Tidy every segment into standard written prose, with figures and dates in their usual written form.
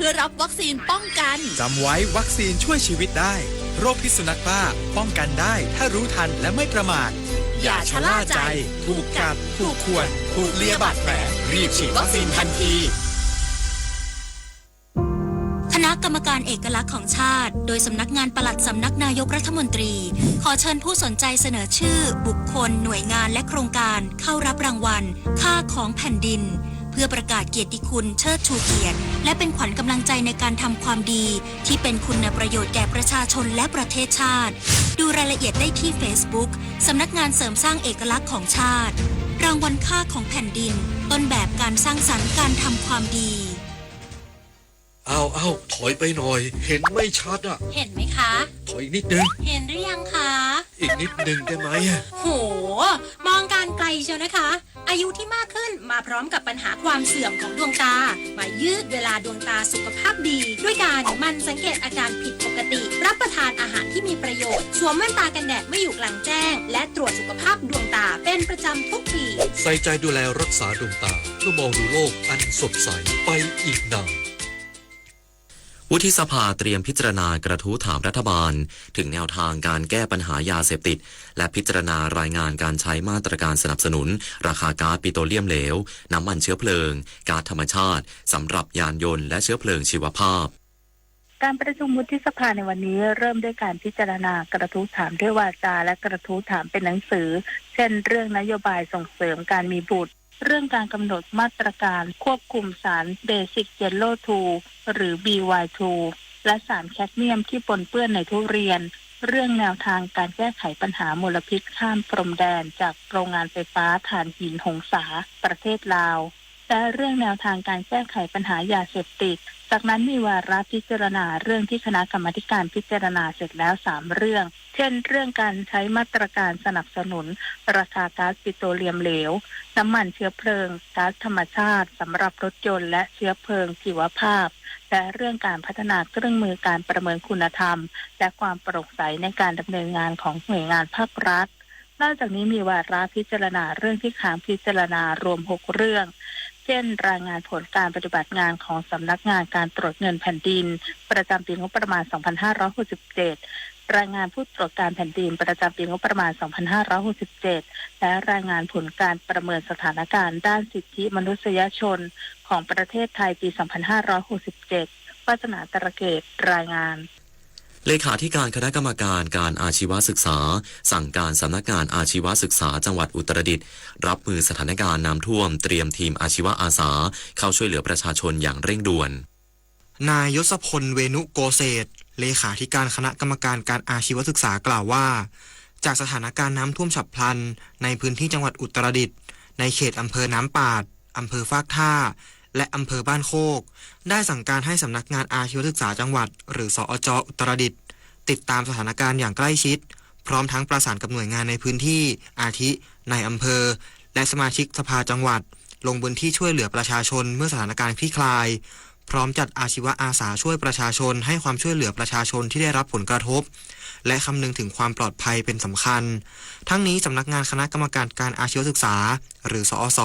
พื่อรับวัคซีนป้องกันจำไว้วัคซีนช่วยชีวิตได้โรคพิษสุนัขบ้าป้องกันได้ถ้ารู้ทันและไม่ประมาทอย่าชะล่าใจถูกกัดถูกข่วนถูกเลียบาดแผลรีบฉีดวัคซีนทันทีคณะกรรมการเอกลักษณ์ของชาติโดยสำนักงานปลัดสำนักนายกรัฐมนตรีขอเชิญผู้สนใจเสนอชื่อบุคคลหน่วยงานและโครงการเข้ารับรางวัลค่าของแผ่นดินเพื่อประกาศเกียรติคุณเชิดชูเกียรติและเป็นขวัญกำลังใจในการทำความดีที่เป็นคุณประโยชน์แก่ประชาชนและประเทศชาติดูรายละเอียดได้ที่ Facebook สำนักงานเสริมสร้างเอกลักษณ์ของชาติรางวัลค่าของแผ่นดินต้นแบบการสร้างสรรค์การทำความดีเอาถอยไปหน่อยเห็นไม่ชัดอ่ะเห็นไหมคะ ถอยอีกนิดนึงเห็นหรือยังคะอีกนิดนึงได้ไหมโหมองการไกลเชียวนะคะอายุที่มากขึ้นมาพร้อมกับปัญหาความเสื่อมของดวงตามายืดเวลาดวงตาสุขภาพดีด้วยการมันสังเกตอาการผิดปกติรับประทานอาหารที่มีประโยชน์สวมแว่นตากันแดดไม่อยู่กลางแจ้งและตรวจสุขภาพดวงตาเป็นประจำทุกปีใส่ใจดูแลรักษาดวงตาเพื่อมองดูโลกอันสดใสไปอีกนานวุฒิสภาเตรียมพิจารณากระทู้ถามรัฐบาลถึงแนวทางการแก้ปัญหายาเสพติดและพิจารณารายงานการใช้มาตรการสนับสนุนราคาก๊าซปิโตรเลียมเหลวน้ำมันเชื้อเพลิงก๊าซธรรมชาติสำหรับยานยนต์และเชื้อเพลิงชีวภาพการประชุมวุฒิสภาในวันนี้เริ่มด้วยการพิจารณากระทู้ถามด้วยวาจาและกระทู้ถามเป็นหนังสือเช่นเรื่องนโยบายส่งเสริมการมีบุตรเรื่องการกำหนดมาตรการควบคุมสารเบสิกเยลโล่2หรือ BY2 และสารแคดเมียมที่ปนเปื้อนในทุเรียนเรื่องแนวทางการแก้ไขปัญหามลพิษข้ามพรมแดนจากโรงงานไฟฟ้าถ่านหินหงสาประเทศลาวและเรื่องแนวทางการแก้ไขปัญหายาเสพติดจากนั้นมีวาระพิจารณาเรื่องที่คณะกรรมาการพิจารณาเสร็จแล้ว3เรื่องเช่นเรื่องการใช้มาตรการสนับสนุนราคาก๊าซปิโตรเลียมเหลวน้ำมันเชื้อเพลิงก๊าซธรรมชาติสำหรับรถยนต์และเชื้อเพลิงชีวภาพและเรื่องการพัฒนาเครื่องมือการประเมินคุณธรรมและความโปร่งใสในการดำเนินงานของหน่วยงานภาครัฐนอกจากนี้มีวาระพิจารณาเรื่องที่ค้างพิจารณารวม6เรื่องเช่นรายงานผลการปฏิบัติงานของสำนักงานการตรวจเงินแผ่นดินประจำปีงบประมาณ 2567 รายงานผู้ตรวจการแผ่นดินประจำปีงบประมาณ 2567 และรายงานผลการประเมินสถานการณ์ด้านสิทธิมนุษยชนของประเทศไทยปี 2567 วาสนาตระเกตรายงานเลขาธิการคณะกรรมการการอาชีวศึกษาสั่งการสำนักงานอาชีวศึกษาจังหวัดอุตรดิตถ์รับมือสถานการณ์น้ำท่วมเตรียมทีมอาชีวอาสาเข้าช่วยเหลือประชาชนอย่างเร่งด่วนนายยศพลเวนุโกเศษเลขาธิการคณะกรรมการการอาชีวศึกษากล่าวว่าจากสถานการณ์น้ำท่วมฉับพลันในพื้นที่จังหวัดอุตรดิตถ์ในเขตอำเภอน้ำปาดอำเภอฟากท่าและอำเภอบ้านโคกได้สั่งการให้สำนักงานอาชีวศึกษาจังหวัดหรือสอจ.อุตรดิตถ์ติดตามสถานการณ์อย่างใกล้ชิดพร้อมทั้งประสานกับหน่วยงานในพื้นที่อาทิในอำเภอและสมาชิกสภาจังหวัดลงพื้นที่ช่วยเหลือประชาชนเมื่อสถานการณ์คลี่คลายพร้อมจัดอาชีวอาสาช่วยประชาชนให้ความช่วยเหลือประชาชนที่ได้รับผลกระทบและคำนึงถึงความปลอดภัยเป็นสำคัญทั้งนี้สำนักงานคณะกรรมการการอาชีวศึกษาหรือสอส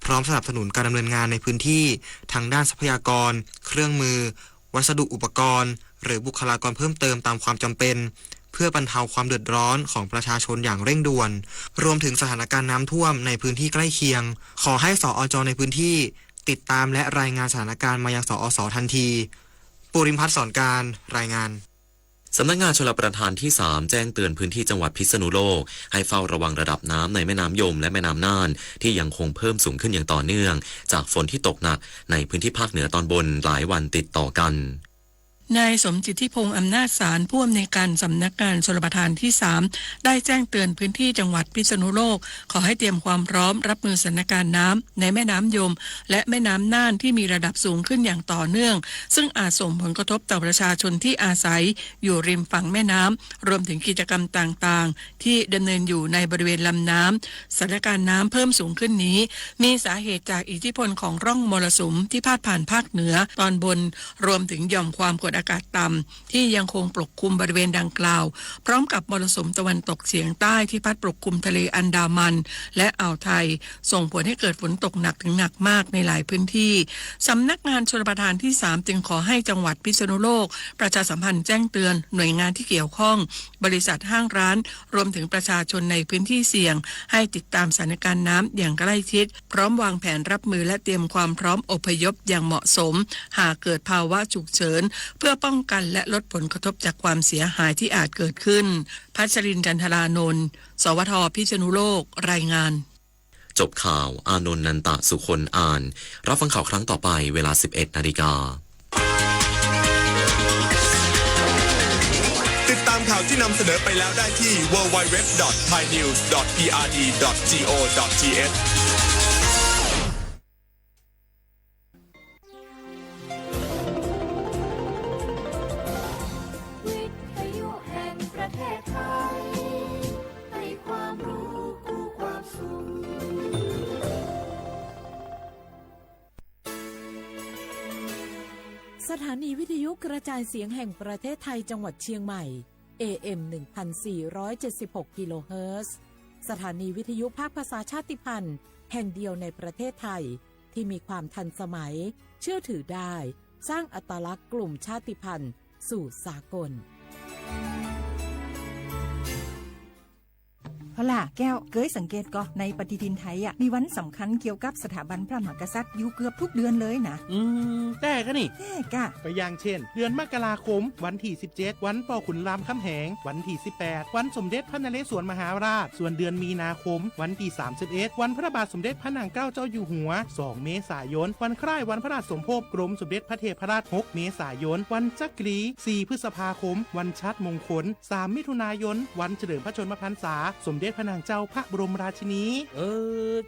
พร้อมสนับสนุนการดำเนินงานในพื้นที่ทางด้านทรัพยากรเครื่องมือวัสดุอุปกรณ์หรือบุคลากรเพิ่มเติมตามความจำเป็นเพื่อบรรเทาความเดือดร้อนของประชาชนอย่างเร่งด่วนรวมถึงสถานการณ์น้ำท่วมในพื้นที่ใกล้เคียงขอให้สอจ.ในพื้นที่ติดตามและรายงานสถานการณ์มายังสอสทันทีปุริมพัฒน์สอนการรายงานสำนักงานชลประทานที่3แจ้งเตือนพื้นที่จังหวัดพิษณุโลกให้เฝ้าระวังระดับน้ำในแม่น้ำยมและแม่น้ำน่านที่ยังคงเพิ่มสูงขึ้นอย่างต่อเนื่องจากฝนที่ตกหนักในพื้นที่ภาคเหนือตอนบนหลายวันติดต่อกัน นายสมจิตที่พงษ์อำนาจสารผู้อำนวยการสำนักงานชลประทานที่3ได้แจ้งเตือนพื้นที่จังหวัดพิษณุโลกขอให้เตรียมความพร้อมรับมือสถานการณ์น้ำในแม่น้ำยมและแม่น้ำน่านที่มีระดับสูงขึ้นอย่างต่อเนื่องซึ่งอาจส่งผลกระทบต่อประชาชนที่อาศัยอยู่ริมฝั่งแม่น้ำรวมถึงกิจกรรมต่างๆที่ดำเนินอยู่ในบริเวณลำน้ำสถานการณ์น้ำเพิ่มสูงขึ้นนี้มีสาเหตุจากอิทธิพลของร่องมรสุมที่พาดผ่านภาคเหนือตอนบนรวมถึงหย่อมความกด อากาศต่ำที่ยังคงปกคลุมบริเวณดังกล่าวพร้อมกับมรสุมตะวันตกเฉียงใต้ที่พัดปกคลุมทะเลอันดามันและอ่าวไทยส่งผลให้เกิดฝนตกหนักถึงหนักมากในหลายพื้นที่สำนักงานชลประทานที่ 3จึงขอให้จังหวัดพิษณุโลกประชาสัมพันธ์แจ้งเตือนหน่วยงานที่เกี่ยวข้องบริษัทห้างร้านรวมถึงประชาชนในพื้นที่เสี่ยงให้ติดตามสถานการณ์น้ำอย่างใกล้ชิดพร้อมวางแผนรับมือและเตรียมความพร้อมอพยพอย่างเหมาะสมหากเกิดภาวะฉุกเฉินเพื่อป้องกันและลดผลกระทบจากความเสียหายที่อาจเกิดขึ้นพัชรินทร์ จันทรานนท์สวท.พิษณุโลกรายงานจบข่าวอานนท์ นันตะสุคนอ่านรับฟังข่าวครั้งต่อไปเวลา 11:00 น.ติดตามข่าวที่นำเสนอไปแล้วได้ที่ www.thainews.prd.go.thวิทยุแห่งประเทศไทยให้ความรู้คู่ความสุขสถานีวิทยุกระจายเสียงแห่งประเทศไทยจังหวัดเชียงใหม่ AM 1476 กิโลเฮิรตซ์สถานีวิทยุภาคภาษาชาติพันธุ์แห่งเดียวในประเทศไทยที่มีความทันสมัยเชื่อถือได้สร้างอัตลักษณ์กลุ่มชาติพันธุ์สู่สากลเอาล่ะแก้วเกยสังเกตก็ในปฏิทินไทยมีวันสำคัญเกี่ยวกับสถาบันพระมหากษัตริย์อยู่เกือบทุกเดือนเลยนะแต่ก็นี่แต่กะก็อย่างเช่นเดือนมกราคมวันที่17วันป่อขุนรามคำแหงวันที่18วันสมเด็จพระนเรศวรมหาราชส่วนเดือนมีนาคมวันที่31วันพระบาทสมเด็จพระนางเกล้าเจ้าอยู่หัว2เมษายนวันคล้ายวันพระราชสมภพกรมสมเด็จพระเทพราช6เมษายนวันจักรี4พฤษภาคมวันชัดมงคล3มิถุนายนวันเฉลิมพระชนมพรรษาสมเด็จพระนางเจ้าพระบรมราชินี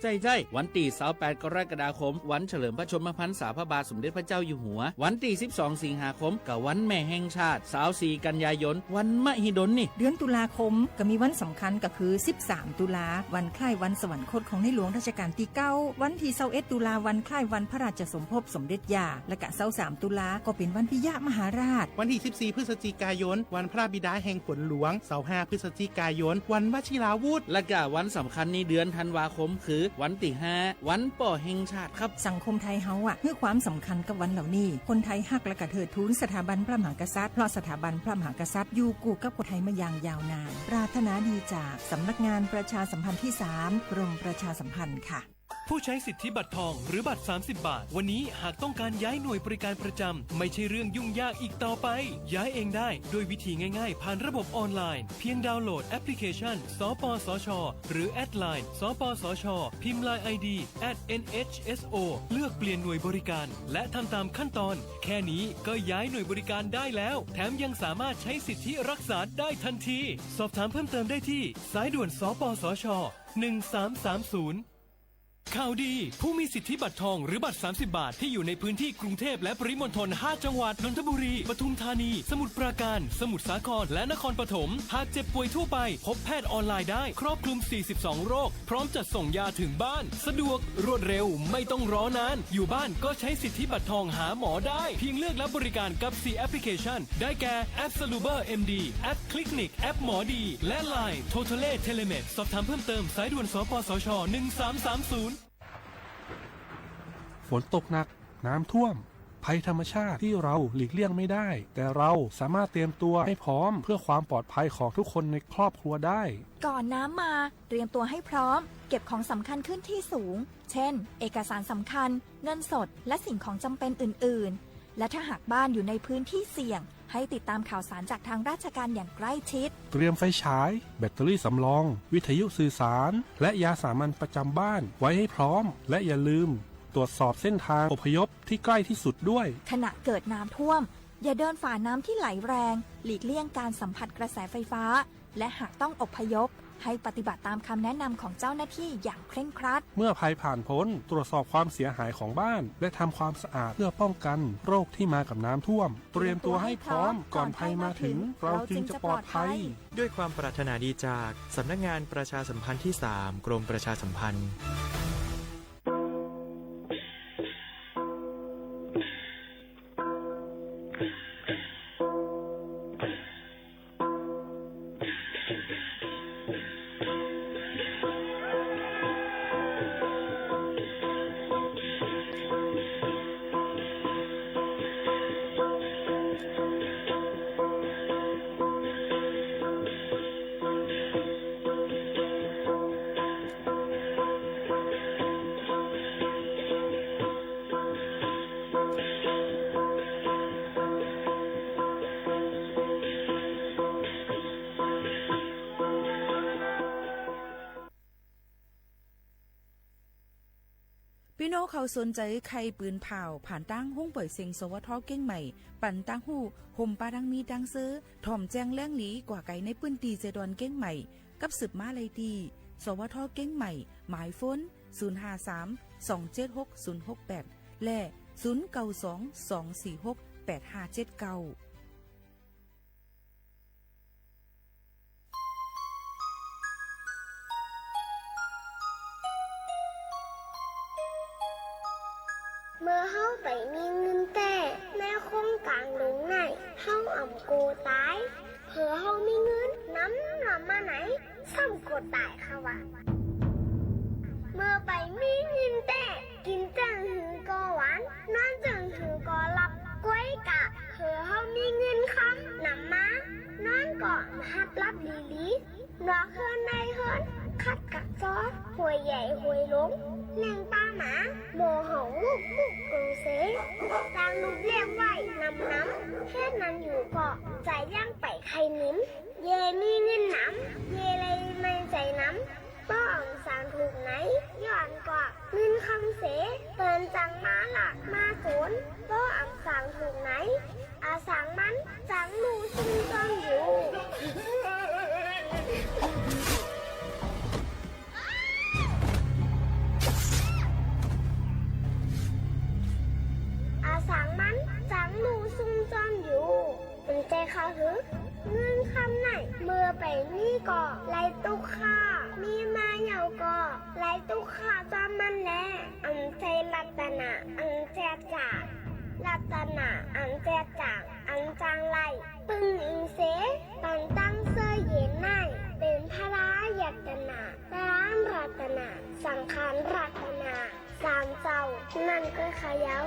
ใจวันที่28กรกฎาคมวันเฉลิมพระชนมพรรษาพระบาทสมเด็จพระเจ้าอยู่หัววันที่12สิงหาคมกับวันแม่แห่งชาติ24กันยายนวันมหิดลนี่เดือนตุลาคมก็มีวันสำคัญก็คือ13ตุลาวันคล้ายวันสวรรคตของในหลวงรัชกาลที่9วันที่21ตุลาวันคล้ายวันพระราชสมภพสมเด็จย่าและก็23ตุลาก็เป็นวันพิยะมหาราชวันที่14พฤศจิกายนวันพระบิดาแห่งฝนหลวง25พฤศจิกายนวันวชิราวุธและก็วันสำคัญในเดือนธันวาคมคือวันที่5วันป่อแห่งชาติครับสังคมไทยเฮาให้ความสำคัญกับวันเหล่านี้คนไทยฮักและก็เทิดทูนสถาบันพระมหากษัตริย์เพราะสถาบันพระมหากษัตริย์อยู่คู่กับคนไทยมาอย่างยาวนานปรารถนาดีจากสำนักงานประชาสัมพันธ์ที่ 3กรมประชาสัมพันธ์ค่ะผู้ใช้สิทธิบัตรทองหรือบัตร30 บาทวันนี้หากต้องการย้ายหน่วยบริการประจำไม่ใช่เรื่องยุ่งยากอีกต่อไปย้ายเองได้โดยวิธีง่ายๆผ่านระบบออนไลน์เพียงดาวน์โหลดแอปพลิเคชันสปสช.หรือแอดไลน์สปสช.พิมพ์ LINE ID @NHSO เลือกเปลี่ยนหน่วยบริการและทำตามขั้นตอนแค่นี้ก็ย้ายหน่วยบริการได้แล้วแถมยังสามารถใช้สิทธิรักษาได้ทันทีสอบถามเพิ่มเติมได้ที่สายด่วนสปสช1330ข่าวดีผู้มีสิทธิบัตรทองหรือบัตร30 บาทที่อยู่ในพื้นที่กรุงเทพและปริมณฑล5จังหวัดนนทบุรีปทุมธานีสมุทรปราการสมุทรสาครและนครปฐมหากเจ็บป่วยทั่วไปพบแพทย์ออนไลน์ได้ครอบคลุม42โรคพร้อมจัดส่งยาถึงบ้านสะดวกรวดเร็วไม่ต้องรอนานอยู่บ้านก็ใช้สิทธิบัตรทองหาหมอได้เพียงเลือกรับบริการกับ4แอปพลิเคชันได้แก่แอป Saluber MD แอป Clinic แอปหมอดีและ LINE Totale Telemed สอบถามเพิ่มเติมสายด่วนสปสช1330ฝนตกหนักน้ำท่วมภัยธรรมชาติที่เราหลีกเลี่ยงไม่ได้แต่เราสามารถเตรียมตัวให้พร้อมเพื่อความปลอดภัยของทุกคนในครอบครัวได้ก่อนน้ำมาเตรียมตัวให้พร้อมเก็บของสำคัญขึ้นที่สูงเช่นเอกสารสำคัญเงินสดและสิ่งของจำเป็นอื่นๆและถ้าหากบ้านอยู่ในพื้นที่เสี่ยงให้ติดตามข่าวสารจากทางราชการอย่างใกล้ชิดเตรียมไฟฉายแบตเตอรี่สำรองวิทยุสื่อสารและยาสามัญประจำบ้านไว้ให้พร้อมและอย่าลืมตรวจสอบเส้นทางอพยพที่ใกล้ที่สุดด้วยขณะเกิดน้ำท่วมอย่าเดินฝ่าน้ำที่ไหลแรงหลีกเลี่ยงการสัมผัสกระแสไฟฟ้าและหากต้องอพยพให้ปฏิบัติตามคำแนะนำของเจ้าหน้าที่อย่างเคร่งครัดเมื่อภัยผ่านพ้นตรวจสอบความเสียหายของบ้านและทำความสะอาดเพื่อป้องกันโรคที่มากับน้ำท่วมเตรียมตัวให้พร้อมก่อนภัยมาถึงเราจึงจะปลอดภัยด้วยความปรารถนาดีจากสำนักงานประชาสัมพันธ์ที่ 3กรมประชาสัมพันธ์ พี่น้องเขาสนใจใครปืนเผาผ่านตั้งห้องเปิดเซ็งสวทเก้งใหม่ปั่นตั้งหูห่มปาดังมีดังซื้อถ่อมแจ้งแล้งหลีกว่าไก่ในปื้นตีเจดอนเก้งใหม่กับสืบมาเลยดีสวทเก้งใหม่หมายฟ้น053-276-068และ0922468579เมื่อเฮาไปมีเงินแต่แม่คงกลางลงไหนเฮาอ่ำโกตายเผื่อเฮามีเงินน้ำมาไหนซ้ำโกตายค่ะวะเมื่อไปมีเงินแต่กินจังหือก็หวานนอนจังหือก็หลับก้อยกะเผื่อเฮามีเงินค่ะน้ำมานอนก่อนหัดรับลีรอเฮือนในเฮือนคัดกักซอหวยใหญ่หวยลงแหล่งป้าหมาโมหงลูกกงเสตางลูกเรียกไว้น้ำแค่นั้นอยู่ก็ใจย่างไปใครนิ้มเย่มีเงินน้ำเย่เลยไม่ใจน้ำป้องสารถูกไหนย้อนกว่าเงินคำเสเตือนจังมาหลักมาโขนป้องสารถูกไหนอาสังมันจังลูซุ่มจ้องอยู่อาสังมันจังลูซุ่มจ้องอยู่เป็นใจเขาหรือเงินคำไหนเมื่อไปนี่ก่อไรตุกข้ามีมาเหยาก่อไรตุกข้าจอมมันแลอันใจรัตนาอันแจกจ่ารัตนาอันแจกจ่างอันจางไรปึงอิงเสปันตั้งเสื้อเย็นในเป็นพระรายัตนาร้านรัตนาสังขารรัตนาสามเจ้านั่นก็ขยาว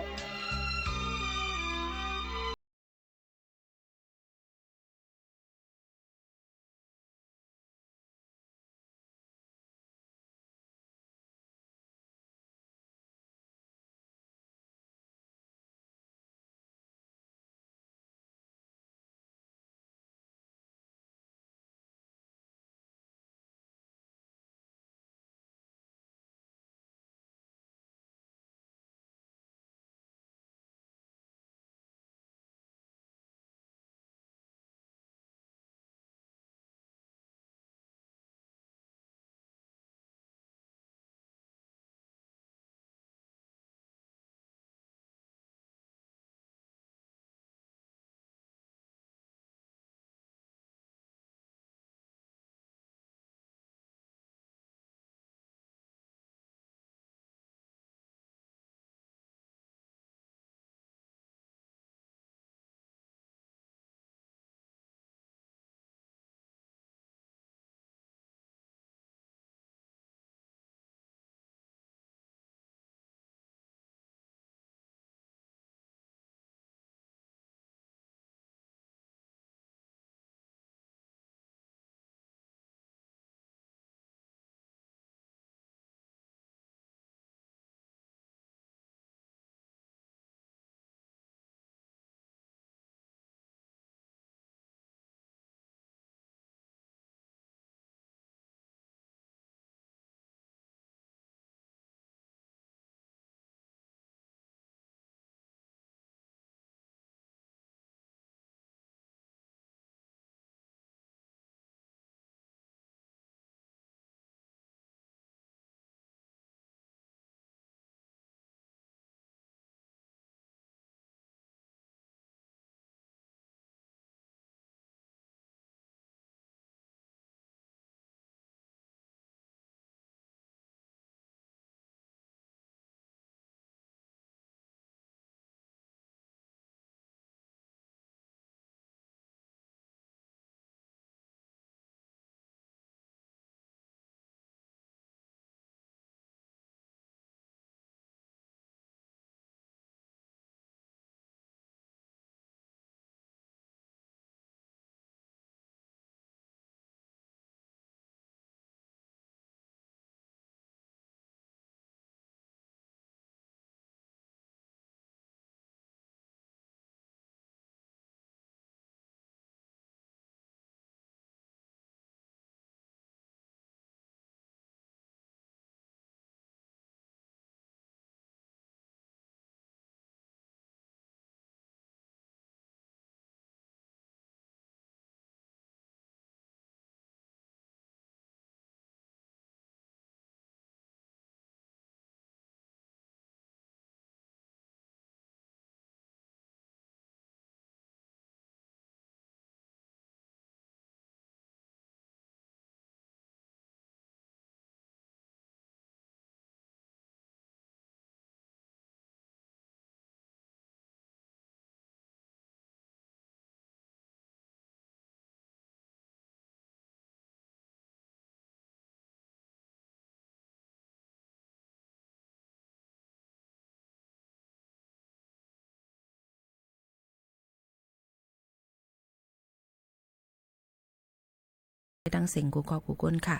ดังเสียงกูกอกูก้นค่ะ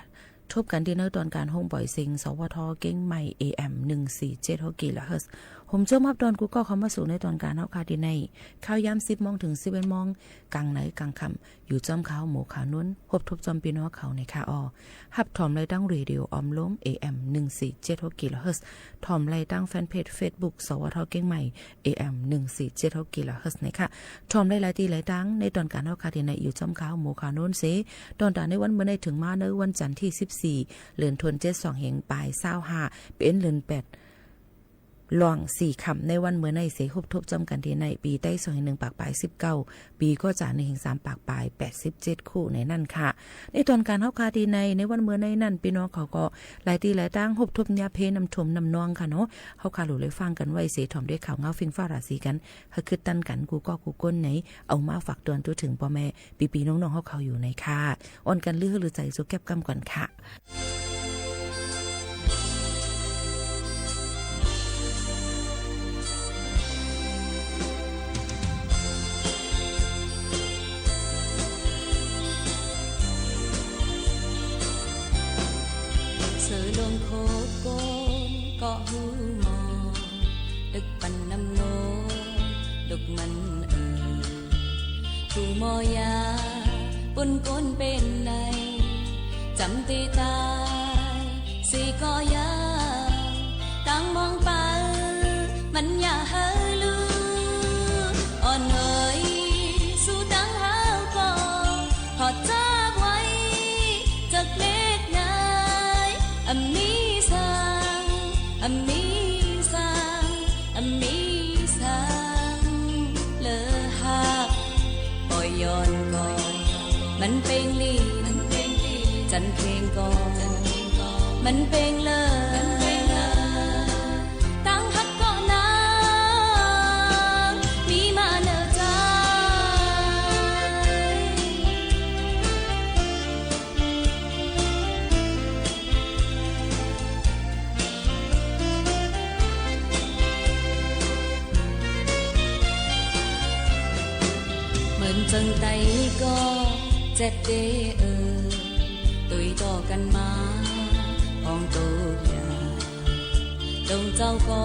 ทบกันที่เนื้อตอนการห้องปล่อยเสียงสวทเก้งใหม่ AM 147กิโลเฮิรตซ์ผมโจมอับดอนกูก็เข้ามาสู่ในตอนการเฮาคาดีในข้าวยาม10 โมงถึง 11 โมงกลางไหนกลางค่ำอยู่จอมเขาหมู่ขานุ่นพบทบจอมปีน้องเขาในคาออหับถอมเลยตั้งเรดิโอออมล้ม AM 147กิโลเฮิรตซ์ถอมเลยตั้งแฟนเพจ Facebook สวทเก้งใหม่ AM 147กิโลเฮิรตซ์ในค่ะถอมได้หลายตีหลายตั้งในตอนการเฮาคาดีในอยู่จอมเขาหมู่ขานุ่นเสตอนตาในวันเมื่อในถึงมาในวันจันทร์ที่14เดือนธันวาคม2เหงปลาย25เป็นเดือน8หล่อง4คำในวันเมื่อในเสฮุบทบจำกันที่ในปีใต้2 1ปากปลาย19ปีก็จะ1 3ปากปลาย87คู่ในนั่นค่ะในตอนการเฮาคาดีในวันเมื่อในนั่นพี่น้องเขาก็หลายตีหลายตั้งฮุบทบยาเพนำถมนำนองค่ะเนาะเฮาคาหลู่เลยฟังกันไว้เสถอมด้วยข่าวเงาฟิงฟ้าราศีกันเฮาคือตันกันกูก็กูก้นไหนเอามาฝากเตือนตัวถึงพ่อแม่ปีๆน้องๆเฮาเขาอยู่ในค่ะอ่อนกันลือหรือใจสุแก็บกำก่อนค่ะเสือลงโคโกนเกาะหูมอดึกปันน้ำโนดุกมันถูมอยาปนก้นเป็นในจำตีตายสีก็ยาตั้งมองไปมันอย่าเฮลืออ่อนเอ๋ยสู้ตั้งหาก็พอจ้าไว้จากเล็กนายอมีสังอมีสังอมีสังเลอหักปล่อยย้อนก่อนมันเป็นลีจันเพลงก่อนมันเป็นเลยตั้งหักก่อนนางมีมาเนอใจเหมือนจังไตก็เจ็ดเดตุยต่อกันมาห้องโตยาดงเจ้าก็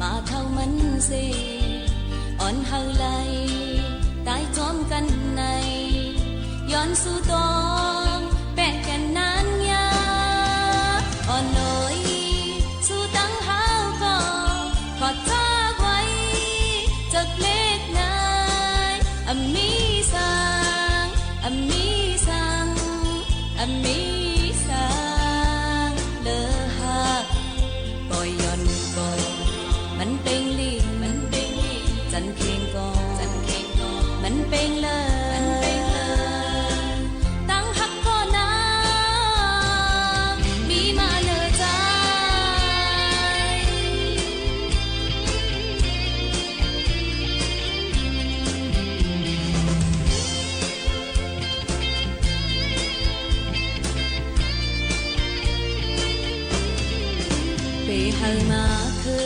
มาเท่ามันเสอ่อนเฮาไหลตายจอมกันในย้อนสู่ตองแปะกันนานยาอ่อนน้อยสู่ตั้งหาก็ขอจ้าไว้จากเล็กนายอมีสังอมีสังอมีสังเลอหักปล่อยย้อนก่อนมันเป็นลีจันเพลงก่อนมันเป็นเลยตั้งหักก่อนนะมีมาเนอใจไปหามาคื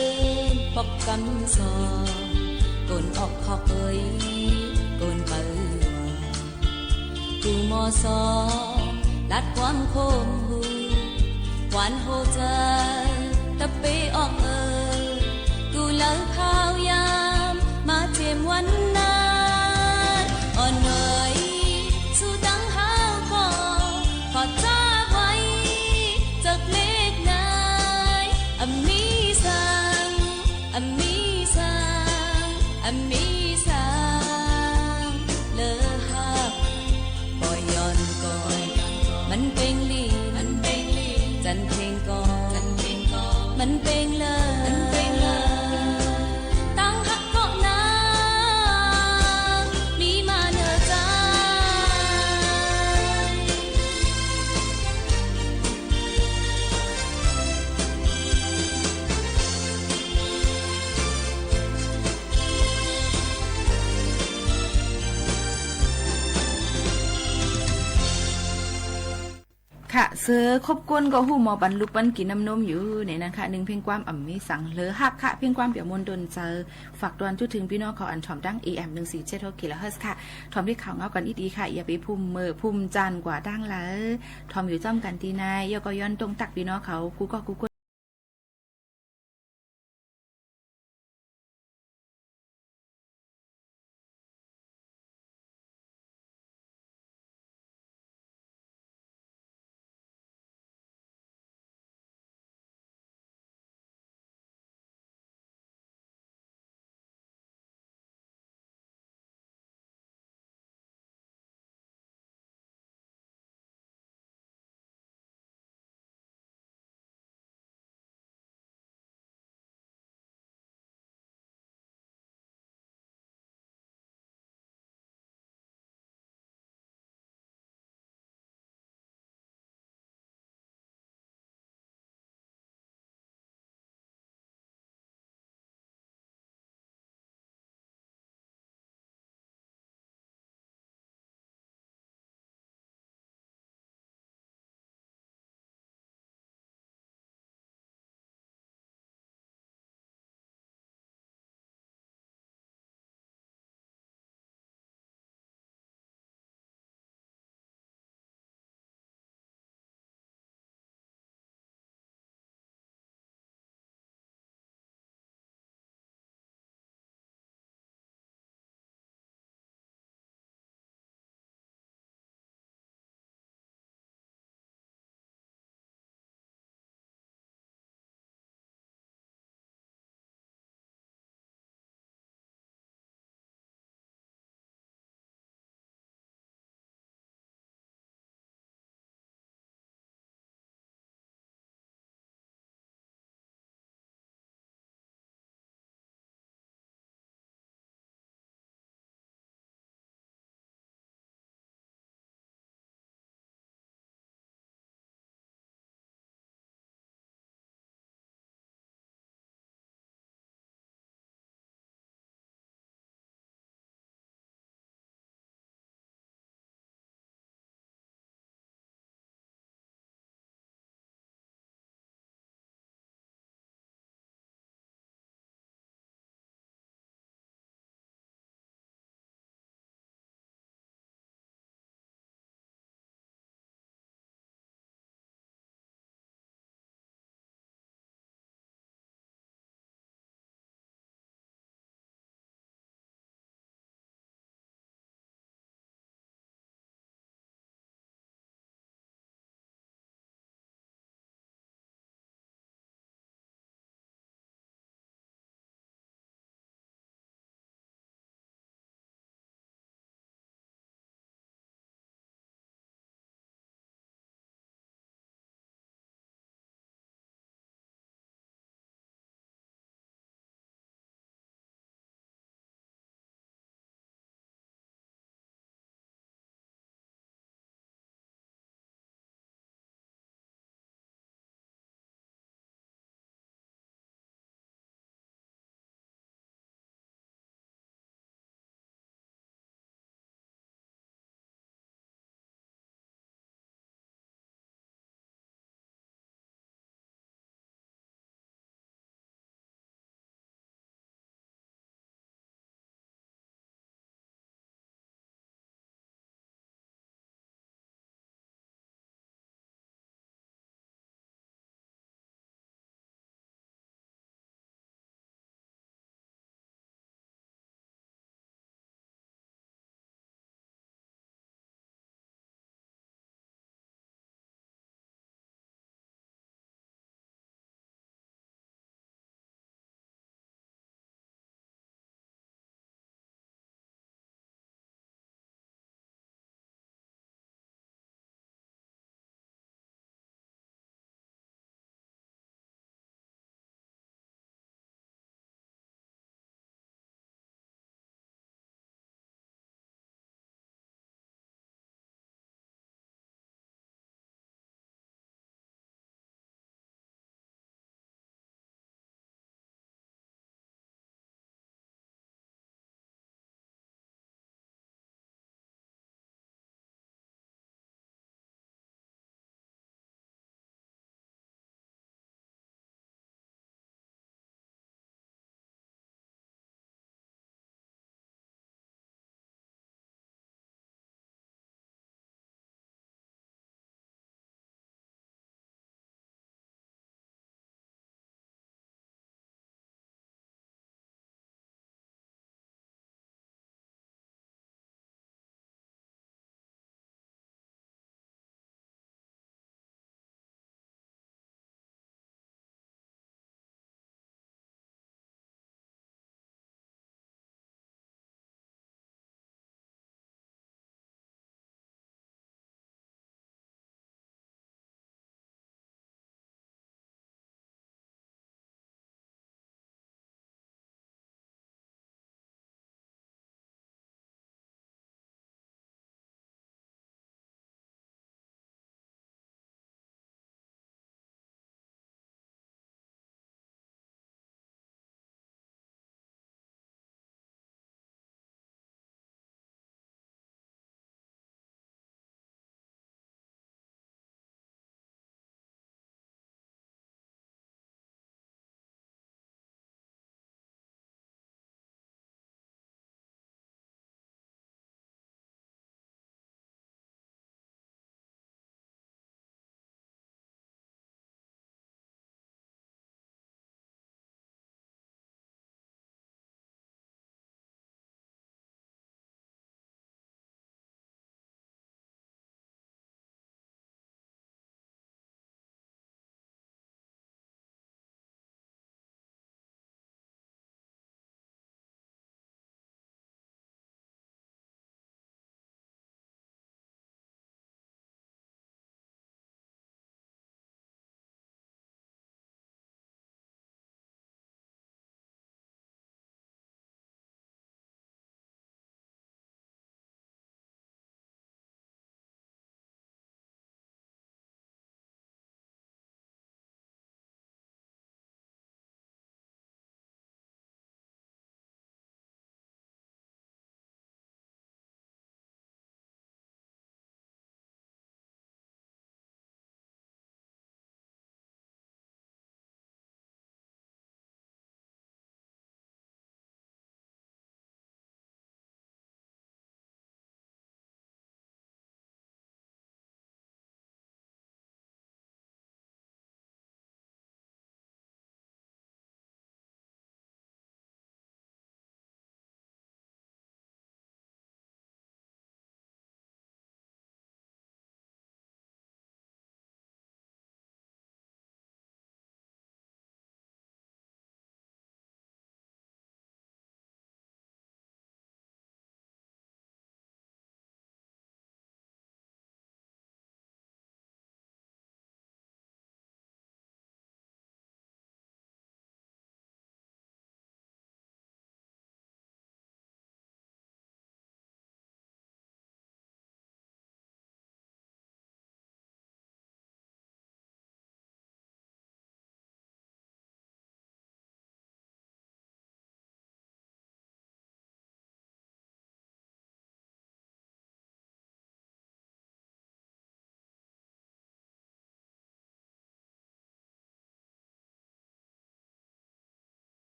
นปอกกำซอกนออกขอกเอ้ยกนเปิดกูมอซอลัดความโคมหูหวานโหใจตะเปออกกูเลิกข้าวยามมาเจียมวันนั้นอ่อนเอ๋ยสู้ตั้งหาก็ขอจ้าไว้จากเล็กนายอมีสังอมีสังอมีสังเลอหักปล่อยย้อนก่อนมันเป็นลีจันเพลงก่อนมันเป็นเลยตั้งหักก่อนนางมีมาเนอใจ สือคบกวนก็หูหมอบันลุกปันกินน้ำนมอยู่ในนั้นค่ะหนึ่งเพียงความอ่ำมีสังเลอหักค่ะเพียงความเปี่ยมมนดนเจอฝากตอนจุดถึงพี่น้องเขาอันถ่อมดัง AM 147กิโลเฮิรตซ์ค่ะถ่อมที่ข่าวเงากันอีดีค่ะอย่าไปพุ่มมือพุ่มจันกว่าดังเลยถ่อมอยู่จ้อมกันตีนายยก็ย้อนตรงตักพี่น้องเขากู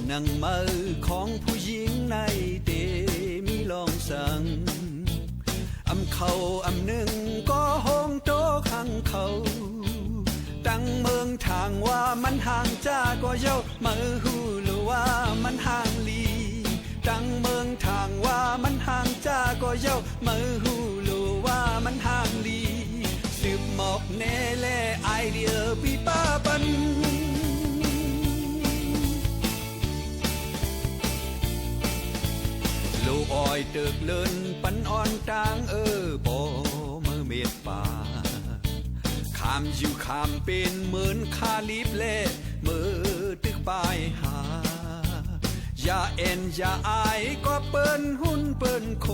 หนังมือของผู้หญิงในเตมีลองสั่งอำเขาอำหนึ่งก็ห้องโตข้างเขาตั้งเมืองทางว่ามันห่างจาก็เย้ามือหูหรือว่ามันห่างลีตั้งเมืองทางว่ามันห่างจาก็เย้ามือหูหรือว่ามันห่างลีสืบหมอกแน่แลไอเดียปีป้าปันโลอ้อยเติกเลินปันอ่อนตางบ่มือเม็ดป่าขามอยู่ขามเป็นเหมือนคาลิบเล่มือตึกปลายหาอย่าเอ็นอย่าอายก็เปิ้นหุ่นเปิ้นโค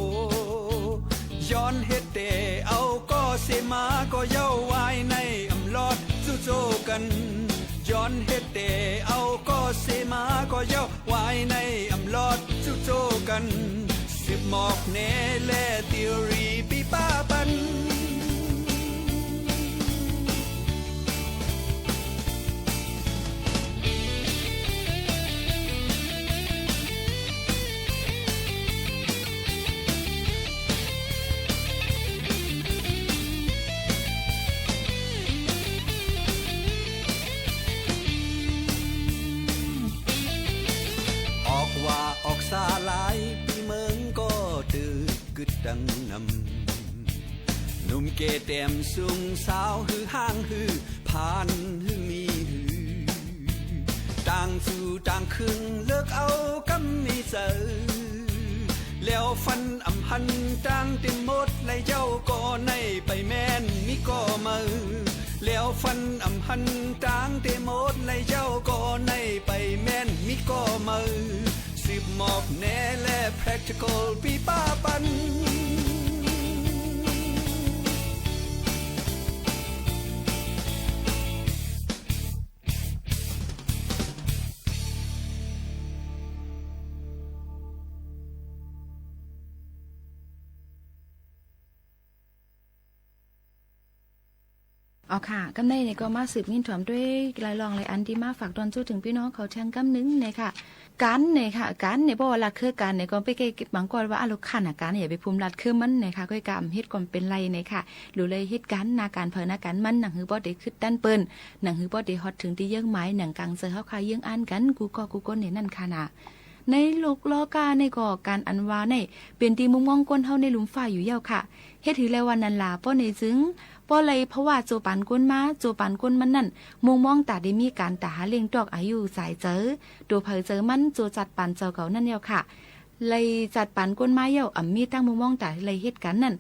ย้อนเฮ็ดแต่เอาก็เสมาก็เย้าไว้ในอำลอดสู้โจกันย้อนเฮ็ดแต่เอาก็เสมาก็เย้าไว้ในอำลอดสู้โจกันสืบหมอกแน่แลติวรีปีป้าปันออกซาลายปีเมืองก็ตึกกึดดังนำหนุ่มเกเต็มสูงสาวหือห้างหือผ่านหือมีหือต่างสู่ต่างคึงเลิกเอากำมีเจอแล้วฟันอำหันต่างเต็มหมดและเย้าก็ในไปแม่นมีก็มือแล้วฟันอำหันต่างเต็มหมดและเย้าก็ในไปแม่นมีก็มือสืบหมอกแน่และ practical ปีป้าปันเอาค่ะกำในเนี่ยก็มาสืบนิ่นถ่วมด้วยรายรองรายอันที่มาฝากตอนจู้ถึงพี่น้องเขาแทงกำนึงเนี่ยค่ะการเนี่ยค่ะการเนี่ยเพราะว่าลักคือการเนี่ยก็ไปเก็บบางก่อนว่าอารมณ์ขันอาการเนี่ยไปภูมิรัดคือมันเนี่ยค่ะก็กำเฮ็ดก่อนเป็นไรเนี่ยค่ะหรือเลยเฮ็ดการนาการเพลินนาการมันหนังหือบ่ได้ขึ้นด้านเปิ้นหนังหือบ่ได้ฮอดถึงที่เยื่อไม้หนังกลางเสือเฮาคายเยื่ออ่านกันกูก้นเนี่ยนั่นค่ะน่ะในโลกล้อกาในก่อการอันว่าในเป็นที่มุมมองก้นเฮาในหลุมฝ่ายอยู่ยาวค่ะเฮ็ดถือแล้ววันนั้นล่ะป้อในจึงป้อเลยเพราะว่าโจปันก้นมาโจปันก้นมันนั่นมุมมองตาได้มีการตาหาเลี้ยงดอกอายุสายเจอตัวเผยเจอมันโจจัดปันเจ้าเก่านั่นยาวค่ะเลยจัดปันก้นมาเยาอ่ำมีตั้งมุมมองตาเลยเฮ็ดกันนั่น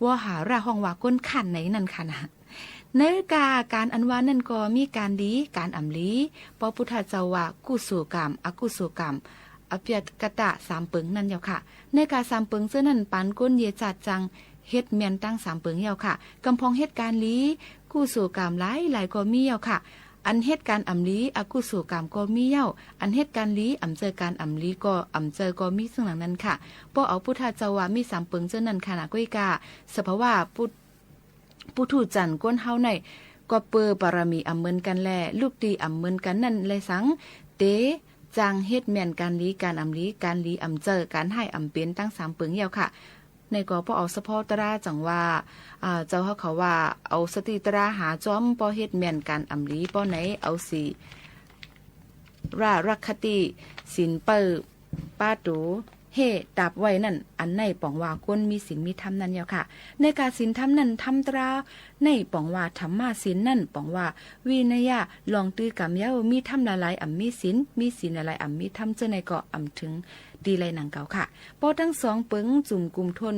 ว่าหาราห้องว่าก้นขันไหนนั่นค่ะนะในการอันว่านั่นก็มีการดีการอ่ำลีพระพุทธเจ้าว่ากุศลกรรมอกุศลกรรมอภิยกตะสามปึงนั่นยาวค่ะในการสามปึงเสื้อนั่นปันก้นเยจัดจังเฮ็ดเมียนตั้งสามปึงยาวค่ะกำพองเฮ็ดการลีกุศลกรรมหลายก็มียาวค่ะอันเฮ็ดการอ่ำลีอกุศลกรรมก็มียาวอันเฮ็ดการลีอ่ำเจอการอ่ำลีก็อ่ำเจอก็มีซึ่งหลังนั้นค่ะเพราะเอาพุทธเจ้าว่ามีสามปึงเสื้อนั่นค่ะนะก้อยกาสภาวะปุถุจันก้นเฮาในก็เปอบารมีอ่ำเหมือนกันแลลูกดีอ่ำเหมือนกันนั่นเลยสังเตจางเฮ็ดแม่นการลีการอ่ำลีการลีอ่ำเจอการให้อ่ำเป็นตั้งสามปึงยาวค่ะในก็พอเอาสะพอตราจังว่าเจ้าเขาว่าเอาสติตราหาจอมปอเฮ็ดแม่นการอ่ำลีปอไหนเอาสิรักคติศีลเปิบป้าตูเฮดับไว้นั่นอันในป่องว่าก้นมีศีลมีธรรมนั่นเดียวค่ะในการศีลธรรมนั้นทำตราในป่องว่าธรรมะศีลนั่นป่องว่าวินัยลองตื้อกำเย้ามีธรรมหลายๆอ่ำมีศีลหลายๆอ่ำมีธรรมเจ้าในก็อ่ำถึงดีไรหนังเก่าค่ะพอทั้งสองปึงจุ่มกลุ่มทน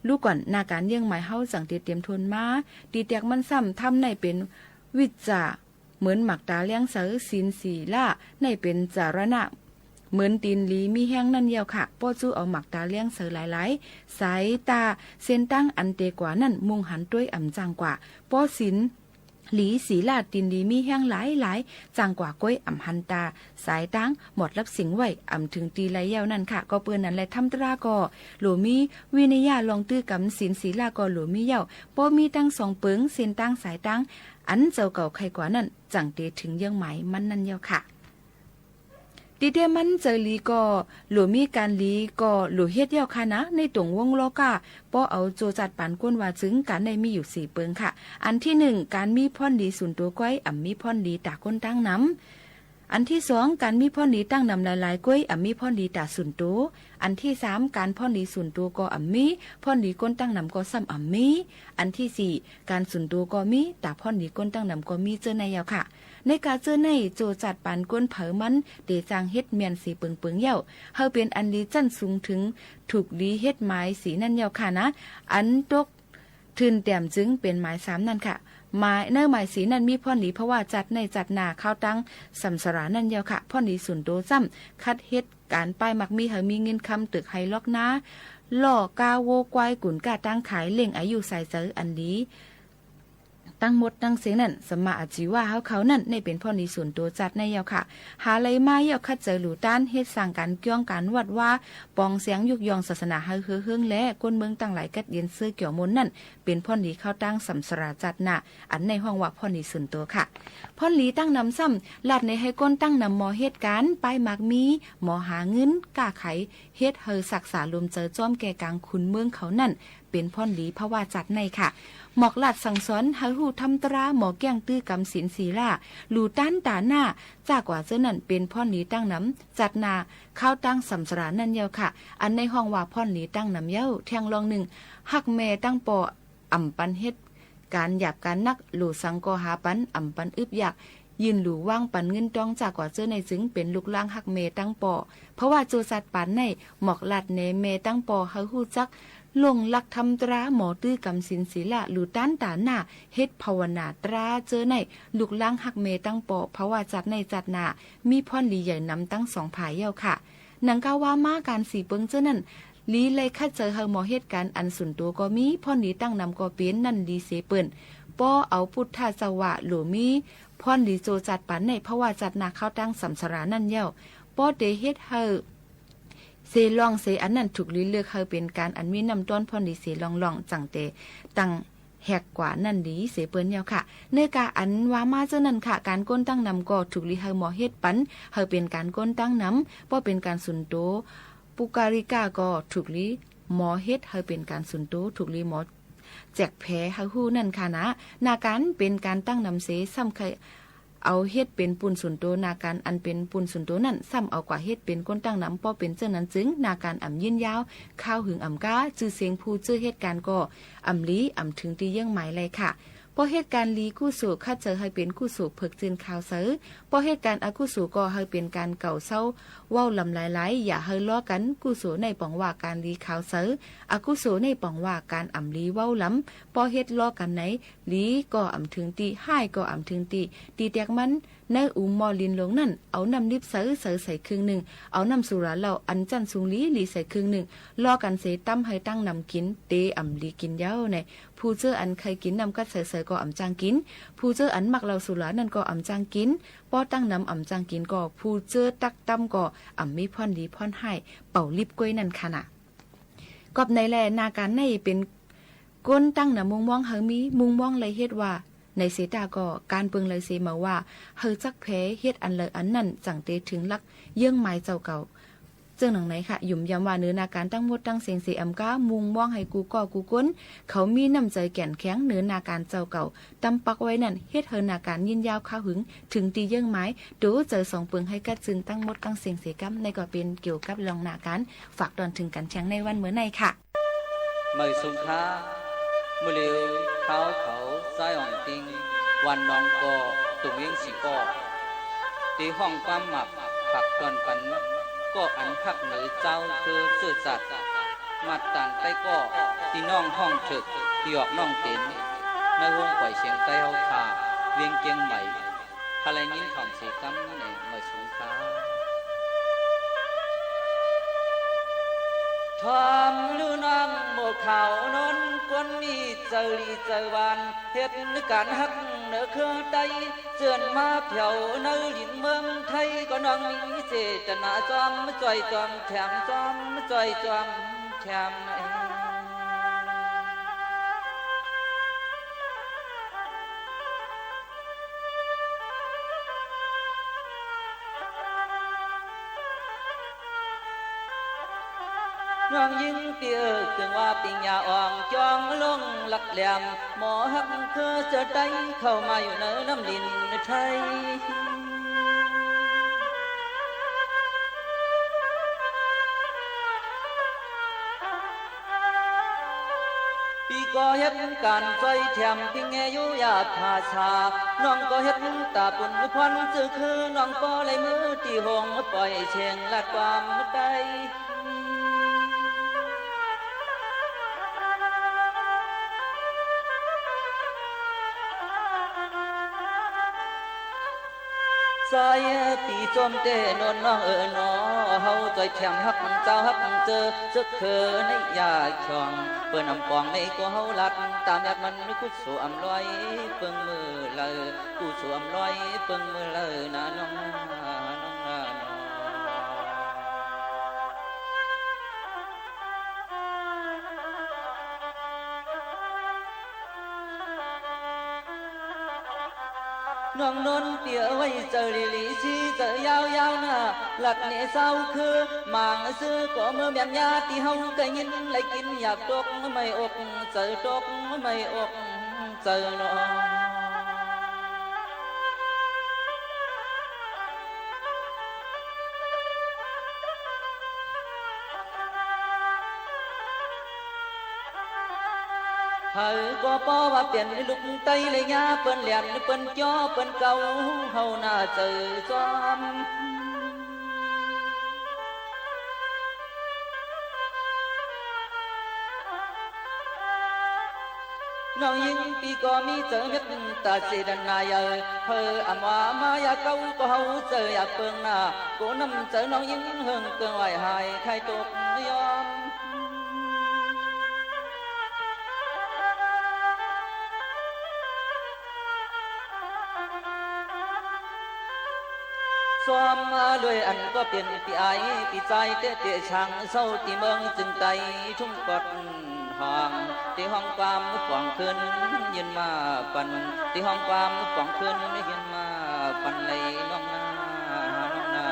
ลูกก่อนนาการเยี่ยงหมายเฮาสังเตรียมทนมาดีแตกมันซ้ำทำในเป็นวิจาเหมือนหมักตาเลี้ยงเสือศีลสีล่าในเป็นจารณะเหมือนตีนลีมีแห้งนั่นเดียวค่ะป้อจู้เอาหมักตาเลี้ยงเสือหลายๆสายตาเส้นตั้งอันเตกว่านั่นมุงหันด้วยอ่ำจังกว่าป้อศีลหลีสีลาดตินดีมีแห้งหลายจังกว่าก้อยอ่ำหันตาสายตั้งหมดรับสิงไว้อ่ำถึงตีไรเย้านั่นค่ะก็เปิ้นนั่นแหละทำตราก็หลวมีวินัยลองตื้อกำศีลสีลาก็หลวมีเย้าป้อมีตั้งสองปึงเส้นตั้งสายตั้งอันเจ้าเก่าใครกว่านั่นจังเตถึงเยื่องไหมมันนั่นเย้าค่ะ ดิเดมันเจอลีก็หรือมีการลีก็หรือเฮ็ดเดี่ยวค่ะนะในตรงวงล้อกาป้อเอาโจจัดปานก้นว่าถึงการในมีอยู่4เปิงค่ะอันที่1การมีพ่อนดีส่วนตัวก้อยมีพ่อนดีตาก้นตั้งน้ำอันที่2การมีพ่อนดีตั้งนำหลายๆก้อยมีพ่อนดีตาส่วนตัวอันที่3การพ่อนดีส่วนตัวก็มีพ่อนดีก้นตั้งนำก็ซ้ำมีอันที่4การส่วนตัวก็มีตาพ่อนดีก้นตั้งนำก็มีเจอในยาวค่ะในการเจอในโจจัดปานก้นเผอมันเดจางเฮ็ดเมียนสีเปิงเย่าเฮาเป็นอันลีจั่นสูงถึงถูกลีเฮ็ดไม้สีนั่นยาวค่ะนะอันตกทืนแต้มจึงเป็นไม้3นั่นค่ะไม้เนื้อไม้สีนั้นมีพ่อนดีเพราะว่าจัดในจัดหน้าข้าวตั้งสำสรานั่นยาวค่ะพ่อนดีส่วนโตซ้ำคัดเฮ็ดการป้ายมักมีเฮามีเงินคำตึกไฮล็อกนะล่อกาโวกวายกุ่นกาตั้งขายเล่งอายุใส่เจออันนี้ตั้งหมดตั้งเสียงนั่นสมาอาจีว่าเขานั่นในเป็นพ่อในส่วนตัวจัดในยาวค่ะหาเลยมาเยาคัดเจอหลูต้านเฮ็ดสร้างการเกี่ยงการวัดว่าปองเสียงยุกยองศาสนาเฮือเฮืองและก้นเมืองตั้งหลายกัดเย็นเสื้อเกี่ยวมนนั่นเป็นพ่อหลีเข้าตั้งสำสราจัดหน้าอันในห้องว่าพ่อหลีส่วนตัวค่ะพ่อหลีตั้งนำซ้ำลาดในให้ก้นตั้งนำหมอเฮ็ดการไปมักมีหมอหาเงินกล้าไขเฮ็ดเฮอศักษารวมเจอจ้อมแก่กลางคุณเมืองเขานั่นเป็นพ่อหลีเพราะว่าจัดในค่ะหมอกหลัดสั่งสอนให้หูทำตราหมอแก้งตื้อกำศีลศีล่าหลูต้านตาหน้าจากว่าเจ้านั่นเป็นพ่อหลีตั้งน้ำจัดนาเข้าตั้งสำสรานั่นเยาค่ะอันในห้องว่าพ่อหลีตั้งน้ำเย้าแทงลองหนึ่งหักแม่ตั้งปอปันเฮ็ดการหยาบการนักหลูสังกอหาปันปันอึบอยากยืนหลูว่างปันเงินต้องจากว่าเจ้าในจึงเป็นลูกล่างหักเมตั้งปอเพราะว่าโจสัดปันในหมอกหลัดเนเมตั้งปอเฮาฮู้จักลงลักทำตราหมอตื้อกำสินศีละหรือต้านตาหน้าเฮ็ดภาวนาตราเจอในลูกล่างหักเมตั้งปอเพราะว่าจัดในจัดหน้ามีพ่อนลีใหญ่นำตั้ง2ผายเย้าค่ะหนังกาว่ามาการสีเปิงเจ้านั่นลีเลยคัดเจอเฮาหมอเฮ็ดการอันสุนตัวก็มีพ่อนลีตั้งนำก็เป็นนั่นดีเสเปิ้นป้อเอาพุทธสวะหรือมีพ่อนลีโจจัดปันในเพราะว่าจัดหน้าเข้าตั้งสำสรานั่นเย้าป้อเดเฮ็ดเฮาเซลองเซอันนั้นถูกลีเลือกเฮาเป็นการอันมีนำต้นพ่อนดีเซลองจังเตตั้งแหกกว่านั่นดีเสเปิ้นเยาค่ะเนื้อกาอันว่ามาเจ้านั่นค่ะการก้นตั้งนำก็ถูกลีเฮาหมอเฮ็ดปันเฮาเป็นการก้นตั้งนำป้อเป็นการสุนโตปุการิกาก็ถูกลีหมอเฮ็ดเฮาเป็นการสุนโตถูกลีหมอแจกแผลเฮาฮู้นั่นค่ะนะนาการเป็นการตั้งนำเสซ้ำเคยเอาเฮ็ดเป็นปุ่นสุนโตนาการอันเป็นปุ่นสุนโตนั่นซ้ำเอากว่าเฮ็ดเป็นก้นตั้งน้ำป้อเป็นเจ้านั้นจึงนาการยืนยาวข้าวหึงก้าจื้อเสียงผู้จื้อเหตุการณ์ก็ลีถึงตีเยี่ยงหมายเลยค่ะป้อเหตุการณ์ลีกู้สู่คัดเจอให้เป็นกู้สู่เพิกจืนข่าวเสือป้อเหตุการณ์กู้สู่ก็ให้เป็นการเก่าเศร้าเว้าลำหลายๆอย่าให้ล้อกันกู้สู่ในป่องว่าการลีข่าวเสือกู้สู่ในป่องว่าการลีเว้าล้ำป้อเฮ็ดล้อกันไหนลีก็ถึงตีให้ก็ถึงตีแตกมันในอูมอลินลงนั่นเอาน้ำลิบเสือใส่ครึ่งหนึ่งเอาน้ำสุราเหล้าอันจันสูงลีใส่ครึ่งหนึ่งล้อกันเสตั้มให้ตั้งนำกินเตลีกินเย้าในผู้เจออันเคยกินนำกัดเสือก็จางกินผู้เจออันมักเราสุรานั่นก็จางกินป้อตั้งนำจางกินก็ผู้เจอตักตั้มก็มีพ่อนดีพ่อนให้เป่าลิบก้วยนั่นค่ะน่ะกอบในแลนาการในเป็นก้นตั้งมุงมองเฮามีมุงมองเลยเฮ็ดว่าในเสตาก็การเปิงเลยเสมาว่าเฮอจักแพ้เฮ็ดอันเลยอันนั่นจังเตถึงลักเยื่องไม้เจ้าเก่าเจ้าหนังไหนค่ะยุ่มยำว่าเนื้อนาการตั้งหมดตั้งเสียงเสียก้ามุงมองให้กูก่อกูก้นเขามีน้ำใจแก่นแข็งเนื้อนาการเจ้าเก่าตำปักไว้นั่นเฮ็ดเฮอนาการยินยาวข้าวหึงถึงตีเยื่องไม้ดูเจอ2เปิงให้กัดจึงตั้งหมดตั้งเสียงเสียกัในก็เป็นเกี่ยวกับลองนาการฝากตอนถึงกันแข็งในวันเมื่อในค่ะเมื่อสุขาเมื่อเร็วเขาใส่อ่อนติงวันน้องก็ตุงเวียงสีก็ตีห้องความหมักผักตอนปันก็อันพักเหนือเจ้าคือซื่อสัตย์มาต่างใต้ก็ตีน้องห้องถึกที่ออกน้องเต็นในวงปล่อยเสียงใต้เฮาขาเวียงเกียงใหม่พลายยิ้มถ่อมเสียกำในเมื่อสงคราทอมลือนางโมขาวนนก้นมีเจอลีเจอวันเฮ็ดการฮักเนื้อคือใดเสื่อนมาเผียวเนื้อลิ้นเมืองไทยก็น้องมีเจตนาจอมจ่อยจอมแถมจอมจ่อยจอมแถม น้องยิงเตียถึงว่าปิงยาอ่องจองลงหลักแหลมหมอหักคือจะได้เข้ามาอยู่ในน้ำดินไทยปีก็เฮ็ดการซอยแถมพิงแงอยู่ยาภาษาน้องก็เฮ็ดตาปุ่นควันซื่อคือน้องก็เลยมือที่หงปล่อยเชียงลาดความได้สายปีจอมเตนนน้องนอเฮาใจแถมฮักเจ้าฮักเจอซึกเขอในยาช่องเปิ้นอำปองไม่ก็เฮาลัดตามยัดมันกุศลอำลอยเปิงมือเลยกุศลอำลอยเปิงมือเลยนะน้องน้องนนเตียไว้เจอลิลิชีเจอยาวๆนะหลักเนี่ยเศร้าคือหมางซื้อก็เมื่อแม่นยาที่เฮาก็ยินเลยกินอยากตกไม่อกเจอตกไม่อกเจอน้องเฮาก็ป้อว่าเปลี่ยนลูกไตเลยยาเปิ้นแหลมเปิ้นจ้อเปิ้นเก่าเฮาน่าเจอจอมน้องยิงปีก็มีเจอเม็ดตาสีดันนายเพออำว่ามายาเก่าก็เฮาเจออยากเปิงหน้าก็นำเจอน้องยิงเฮิงเกินไหวหายใครตกยอมซ้อมมาด้วยอันก็เป็นปีไอปีใจเตะเตะช่างเศร้าที่เมืองจึงใจทุ่งกอดห้องที่ห้องความกว่างขึ้นยินมาปันที่ห้องความกว่างขึ้นยินมาปันเลยน้องนา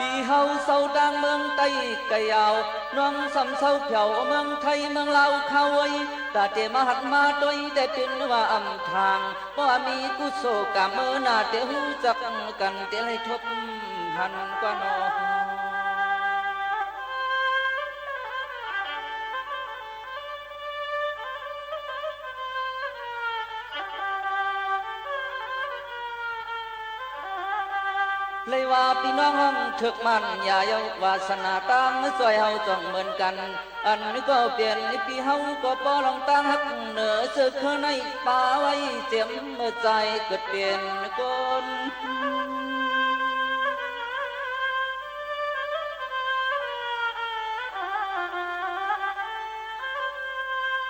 ปีเฮาเศร้าดังเมืองไต้กะยาวน้องสำเศร้าเผาเมืองไทยเมืองลาวเขาไว้ตาเตมาหัดมาโดยได้เป็นว่าอำทางบ่มีกุโศกะเมื่อนาเตหูจักกันเตให้ทบหันกว่าน้องเลยว่าพี่น้องห้องถึกมันอย่าเยาวาสนาตั้งสวยเฮาจ้องเหมือนกันอันนี้ก็เปลี่ยนพี่เฮาก็ปอลองตั้งหักเหนือสึกข้างในป่าไว้เจียมเมื่อใจเกิดเปลี่ยนคน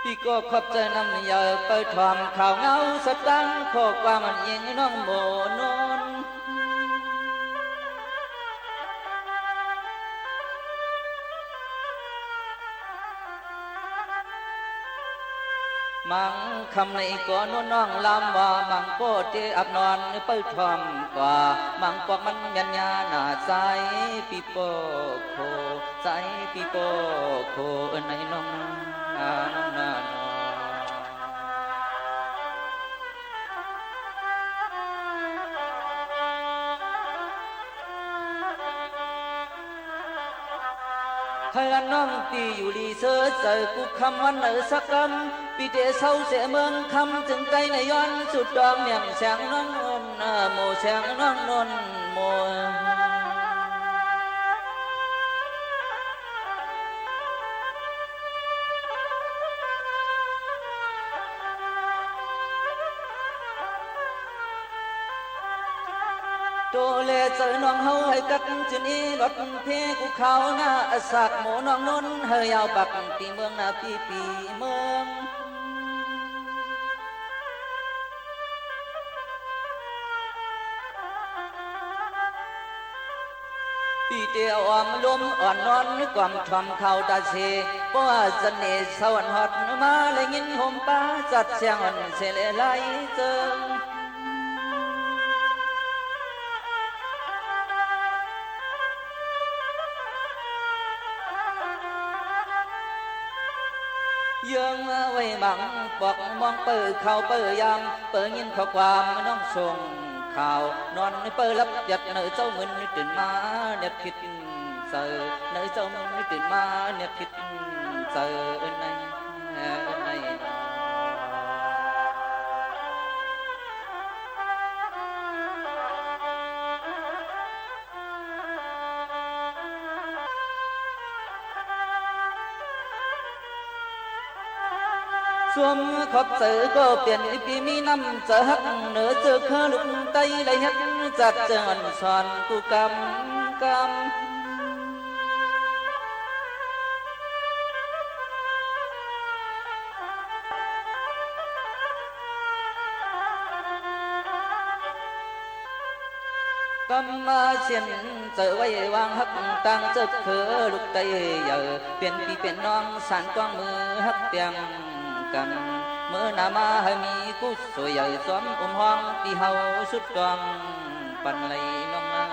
พี่ก็ขอบใจน้ำยาไปทอมข่าวเงาสตังข้อความมันยิงน้องโมนนมังคำในก่อนน้องลำว่ามังโกเจอับนอนเปิดทอมกว่ามังกอกมันยันยาหน้าใสปีโปโคใสปีโปโคในน้องนาน้องนาเธอน้องตีอยู่ดีเสือเจอกูคำวันเออสักคำปีเดเศร้าเสียเมืองคำจึงใจในย้อนสุดดองเมียงแสงน้องนนโมแสงน้องนนโมโตเลเจอน้องเฮาให้กัดจุนีรถเพกูเขาหน้าสักหมูน้องนนเฮยาวปักตีเมืองนาปีเมืองปีเต เตียวอมลมอ่อนนอนกวามทอมเข้าตาเสเพราะว่าเสน่ห์สวรรค์ฮอดมาเลยยินห่มป้าจัดเสียงอ่อนเสลไหลเจิงยังไว้บังบอกมองเปิดเข้าเปิดยามเปิดยินข้อความน้องส่งข่าวนอนเปิดรับหยัดเนยเจ้ามึนตื่นมาเนี่ยคิดเจอเนยเจ้ามึนตื่นมาเนี่ยคิดเจอในสวมขอบเสือก็เปลี่ยนปีมีน้ำเจอหักเหนือเจอข้าลุกไตเลยฮักจัดเจออนสอนกูกำกำมาเชียนเจอไว้วางหักตั้งเจอเขือลุกไตเยอะเปลี่ยนปีเปลี่ยนน้องสานกว้างมือหักเตียงกันเมื่อนามาให้มีกูสวยใหญ่สวมห้องที่เฮาสุดกองปันไหลน้องนา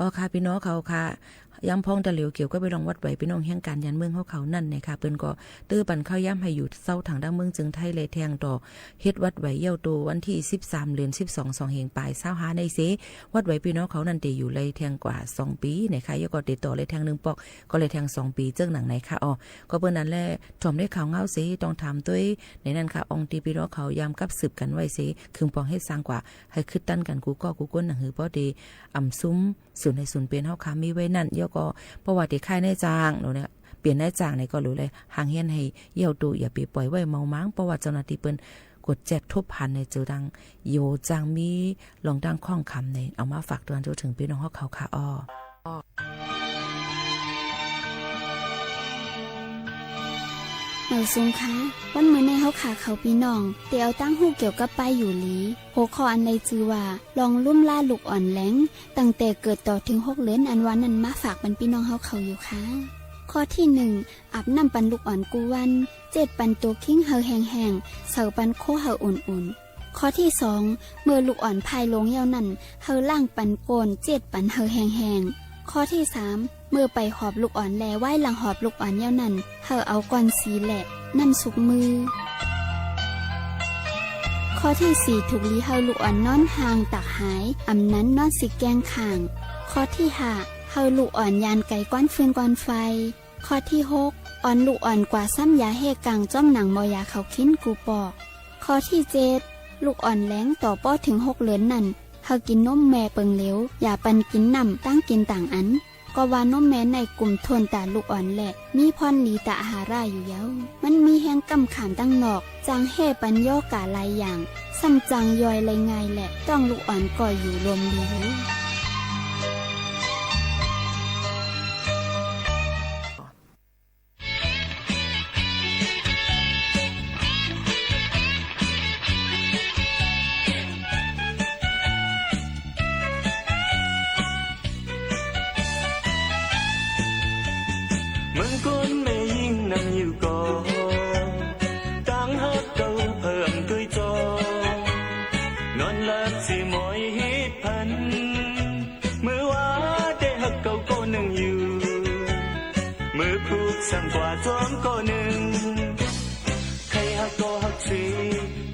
อ๋อค่ะพี่น้องเขาค่ะย้ำพ้องตะเหลียวเกี่ยวก็ไปลองวัดไหวพี่น้องแห่งการยันเมืองเขานั่นนะคะเปิ้นก็ตื้อปันเข้าย่ำให้อยู่เศร้าทางด้านเมืองจึงไทยเลยแทงต่อเฮ็ดวัดไหวเย้าโตวันที่13เดือน12 2เฮงปลาย25ในเสวัดไหวพี่น้องเขานั่นเตอยู่เลยแทงกว่า2ปีนะคะยก็ติดต่อเลยแทง1ปอกก็เลยแทง2ปีเจิ้งหนังไหนค่ะอ๋อก็เปิ้นนั้นแหละถ่อมได้ข่าวเงาเสต้องถามตัวในนั้นค่ะองค์ตีพี่น้องเขายามกับสืบกันไว้เสคึงปองให้สร้างกว่าให้คึดตั้นกันกูก็กูก้นหนังหือบ่ดีอำซุ้มศูนย์ในศูนย์เป็นเฮาค่ะมีไว้นั่นยก็ประวัติค่ายในจางเนาะเนี่ยเปลี่ยนในจางในก็รู้เลยห่างเฮียนให้เยี่ยวตูอย่าไปปล่อยไว้เมาม้างประวัติเจ้าหน้าที่เปิ้นกดแจกทุบพันในเจอดังโยจางมีลองดังข้องคำในเอามาฝากเตือนจนถึงพี่น้องเขาค่ะอ้อหน่อยซุงคะวันมื้อในเฮาขาเขาพี่น้องเตียวตั้งหูเกี่ยวกับป้ายอยู่หลีหัวข้ออันใดจื่อว่าลองลุ่มล่าลูกอ่อนแหลงตั้งแต่เกิดต่อถึง6เดือนอันวันนั้นมาฝากบรรพี่น้องเฮาเขาอยู่ค่ะข้อที่1อาบน้ำปันลูกอ่อนกูวัน7ปันตัวคิงเฮาแห้งๆเสาปันโคเฮาอุ่นๆข้อที่2เมื่อลูกอ่อนพายลงยาวนั้นเฮาล่างปันโกน7ปันเฮาแห้งๆข้อที่3เมื่อไปหอบลูกอ่อนแลไหว้หลังหอบลูกอ่อนยาวนั้นเฮาเอาก้อนสีแหละน้ำสุกมือข้อที่4ถูกลีเฮาลูกอ่อนนอนห่างตักหายอำนั้นนอนสิแกงข่างข้อที่5เฮาลูกอ่อนยานไก่ก้อนฟืนก้อนไฟข้อที่6อ่อนลูกอ่อนกว่าซ้ำยาเฮกังจ้อมหนังมอยาเขาคิ้นกูปอกข้อที่7ลูกอ่อนแล้งต่อป้อถึง6เดือนนั่นเฮากินนมแม่เปิงเหลวอย่าปันกินน้ำตั้งกินต่างอันก็ว่านมแม่ในกลุ่มทนตาลูกอ่อนแหละมีพรลีตาอาหาราอยู่เย้ามันมีแห้งกำขามตั้งนอกจางเฮปันย่อกาลายอย่างซ้ำจางย่อยเลยง่ายแหละต้องลูกอ่อนก่อยอยู่รวมดีสั่งกว่าจอมก็หนึ่งใครหักก็หักสี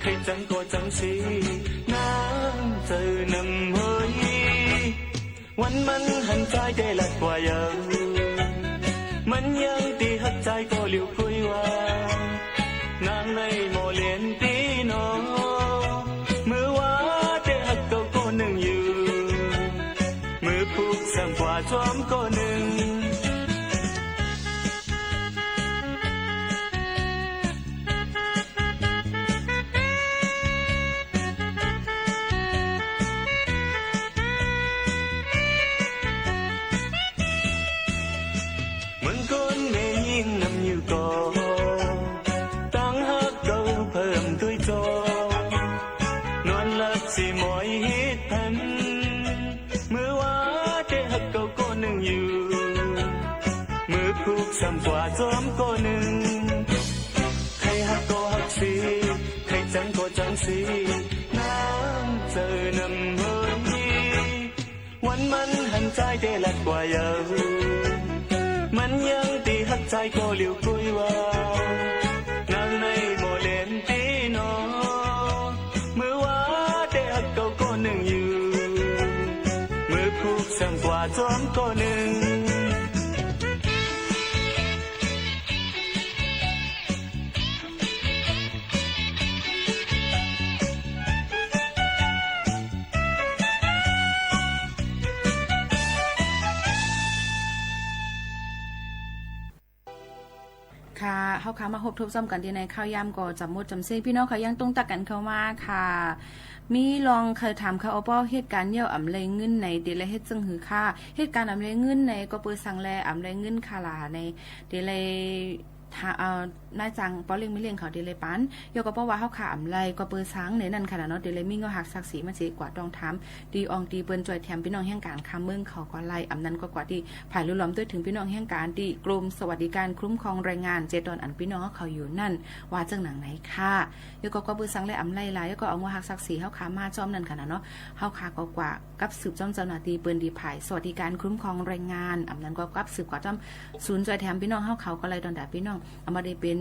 ใครจังก็จังสีน้ำเจอนำเฮยวันมันหันใจได้หลักกว่ายังมันยังตีหักใจก็เหลียวคุยว่านางในโมเลียนตีน้องเมื่อว่าได้หักก็หนึ่งอยู่มือผูกสั่งกว่าจอมก็หนึ่งใน มอยฮิตพันเมื่อว่าเด็กหักเก่าก็หนึ่งอยู่มือผูกซ้ำกว่าจอมก็หนึ่งใครหักก็หักสีใครจังก็จังสีน้ำเจอนำเฮยวันมันหันใจได้ลัดกว่าเยามันยังตีหักใจก็เหลียวกุยว่านางในโมเลนตีนอเมื่อว่าเด็กหักเก่าก็หนึ่งอยู่มือผูกซ้ำกว่าจอมก็หนึ่งค่ะเฮาค่ะมาพบทบซ้ำกันที่ในข้าวยามก็จำหมดจำเส้นพี่น้องค่ะยังต้องตักกันเข้ามาค่ะมีลองเคยถามเขาเอาป้อเหตุการณ์เยี่ยวอำเลยเงินในเดลเฮ็ดจึงหือค่าเหตุการณ์อำเลยเงินในก็เปิดสั่งแลอำเลยเงินคาลาในเดลนายจังป้อเลี้ยงไม่เลี้ยงเขาเดลปันยกก็เพราะว่าเฮาขาอำไรก็เปิดสังในนั้นขนาดเนาะเดลมีเงาหักศักดิ์ศรีมาสิกว่าต้องถามดีอองตีเปิ้นจ่อยแถมพี่น้องแห่งการค้าเมืองเขาก็ไล่อำนั้นก็กว่าที่ภายลุล้อมด้วยถึงพี่น้องแห่งการที่กรมสวัสดิการคุ้มครองแรงงาน7ตอนอันพี่น้องเขาอยู่นั่นว่าจังหนังไหนค่ะยกก็เปิดสังและอำไรหลายยกก็เอาเงาหักศักดิ์ศรีเฮาขามาจ้อมนั่นขนาดเนาะเฮาขาก็กว่ากับสืบจ้อมเจ้าหน้าที่เปิ้นดีภายสวัสดิการคุ้มครองแรงงานอำนั้นก็กับสืบกว่าจ้อมศูนย์จ่อยแถมพี่น้องเฮาเขาก็ไล่ตอนดาพี่น้องเอามาได้เป็น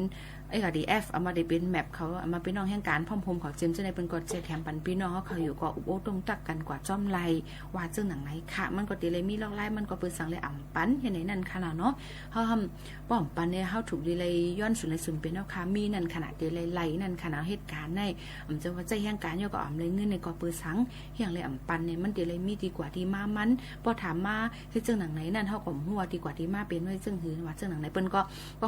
DF เอามาได้เป็นแมปเขาเอามาเป็นน้องแห่งการพร้อมพมเขาเจมจะได้เป็นกฎเจแถมปันพี่น้องเขาอยู่ก็อุบโอตรงตักกันกว่าจ้อมไลว่าจึงหนังไหนค่ะมันก็ตีเลยมีลอกไล่มันก็เปิดสังเลยอ่ำปันเห็นไหนนั่นขนาดเนาะเฮาป้อมปันเนี่ยเฮาถูกดีเลยย้อนสุดเลยสุดเป็นเนาะค่ะมีนั่นขนาดดีเลยไล่นั่นขนาดเหตุการณ์ในจะว่าใจแห่งการย่อก็อ่ำเลยเงินในก็เปิดสังอย่างเลยอ่ำปันเนี่ยมันดีเลยมีดีกว่าดีมามันพอถามมาที่จึงหนังไหนนั่นเฮาก็หัวดีกว่าดีมาเป็นไว้จึงหือว่าจึงหนังไหนเปิ้นก็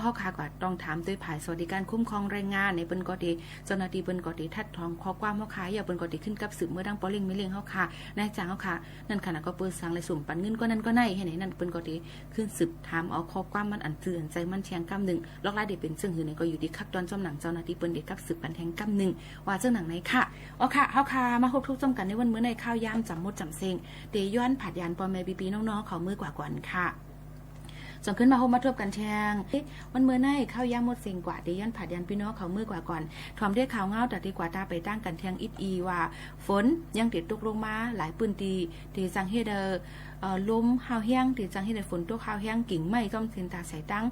เฮาคากว่าต้องถามด้วยภายสวัสดิการคุ้มครองแรงงานในเปิ้นก็ดีเจ้าหน้าที่เปิ้นก็ดีทัดทองข้อความเฮาคาอย่าเปิ้นก็ดีขึ้นกับสืบเมื่อดังปอเลี้ยงไม่เลี้ยงเฮาคานายจ้างเฮาคานั่นขนาดก็เปิ้นสั่งเลยสุ่มปันเงินก็นั่นก็ไหนให้ไหนนั่นเปิ้นก็ดีขึ้นสืบถามเอาข้อความมันอันเตือนใจมันแทงกำนึงลอกลายได้เป็นซึ่งหือในก็อยู่ที่คักตอนจอมหนังเจ้าหน้าที่เปิ้นได้กับสืบปันแทงกำนึงว่าเจ้าหนังไหนค่ะอ๋อค่ะเฮาคามาพบทุกจำกันในวันมื้อในข้าวยามจำหมดจำเซงเตย้อนผัดยานปอแม่ปีๆน้องๆเขามือกว่าก่อนค่ะส่งขึ้นมาโฮมมาทบกันแทงวันเมื่อไน่ข้าวยามหมดเสียงกว่าเดย้อนผัดยันพี่น้องเขามือกว่าก่อนทอมได้ข่าวเงาแต่ดีกว่าตาไปตั้งกันแทงอิดอีว่าฝนยังติดตกลงมาหลายปืนตีที่จังเฮเดลมหาวแห้งที่จังเฮเดฝนตกหาวแห้งกิ่งไม้ต้อมเส้นตาใส่ตั้ง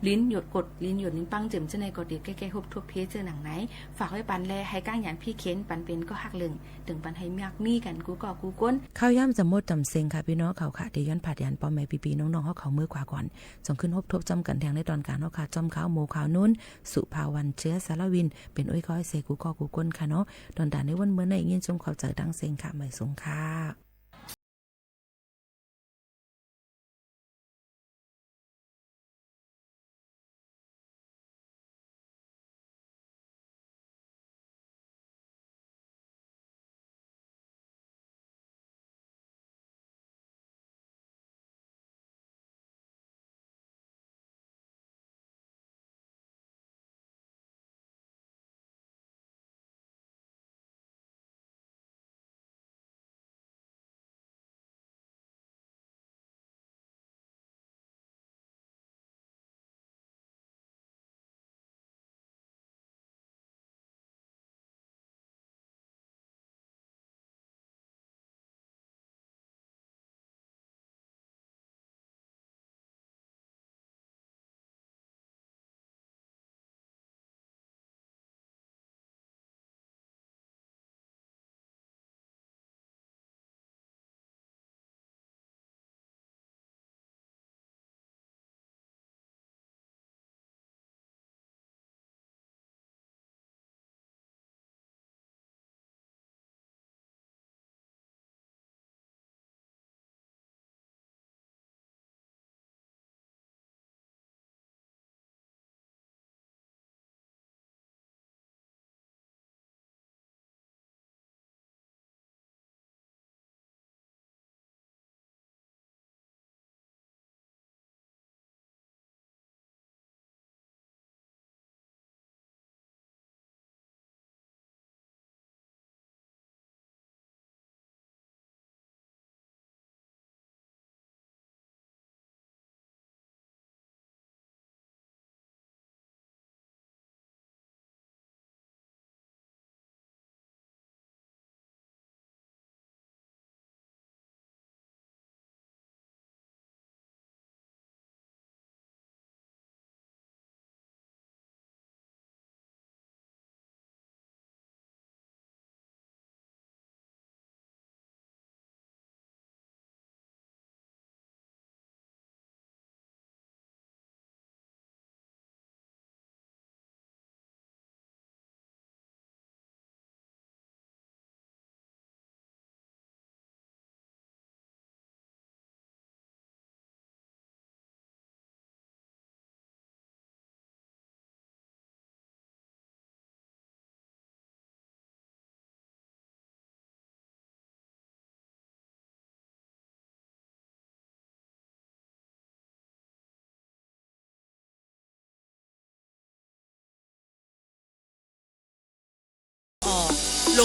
ลิ้นหยดกดลิ้นหยดลิ้นปังเจิมเจในกดเด็ดแก่ๆฮบทุบเพเจอหนังไหนฝากไว้ปันแลให้ก้างหยันพี่เค้นปันเป็นก็หักลึงถึงปันให้มากมีกันกูก่อกูก้นข้าวย่ำจำมดจำเซงค่ะพี่น้องเขาค่ะเดย้อนผัดยันปอแม่ปีๆน้องๆเขามือกว่าก่อนส่งขึ้นฮบทบจำกันแทงในตอนการเนาะค่ะจอมขาวโมขาวนุ่นสุภาวันเชื้อสารวินเป็นอ้อยก้อยเซกูก่อกูก้นค่ะเนาะตอนด่านในวันเมื่อในเงี้ยชมเขาเจอดังเซงค่ะไม่สงค่ะ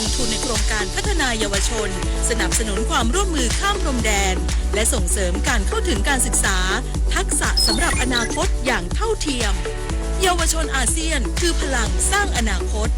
งทุนในโครงการพัฒนาเยาวชนสนับสนุนความร่วมมือข้ามพรมแดนและส่งเสริมการเข้าถึงการศึกษาทักษะสำหรับอนาคตอย่างเท่าเทียมเยาวชนอาเซียนคือพลังสร้างอนาคต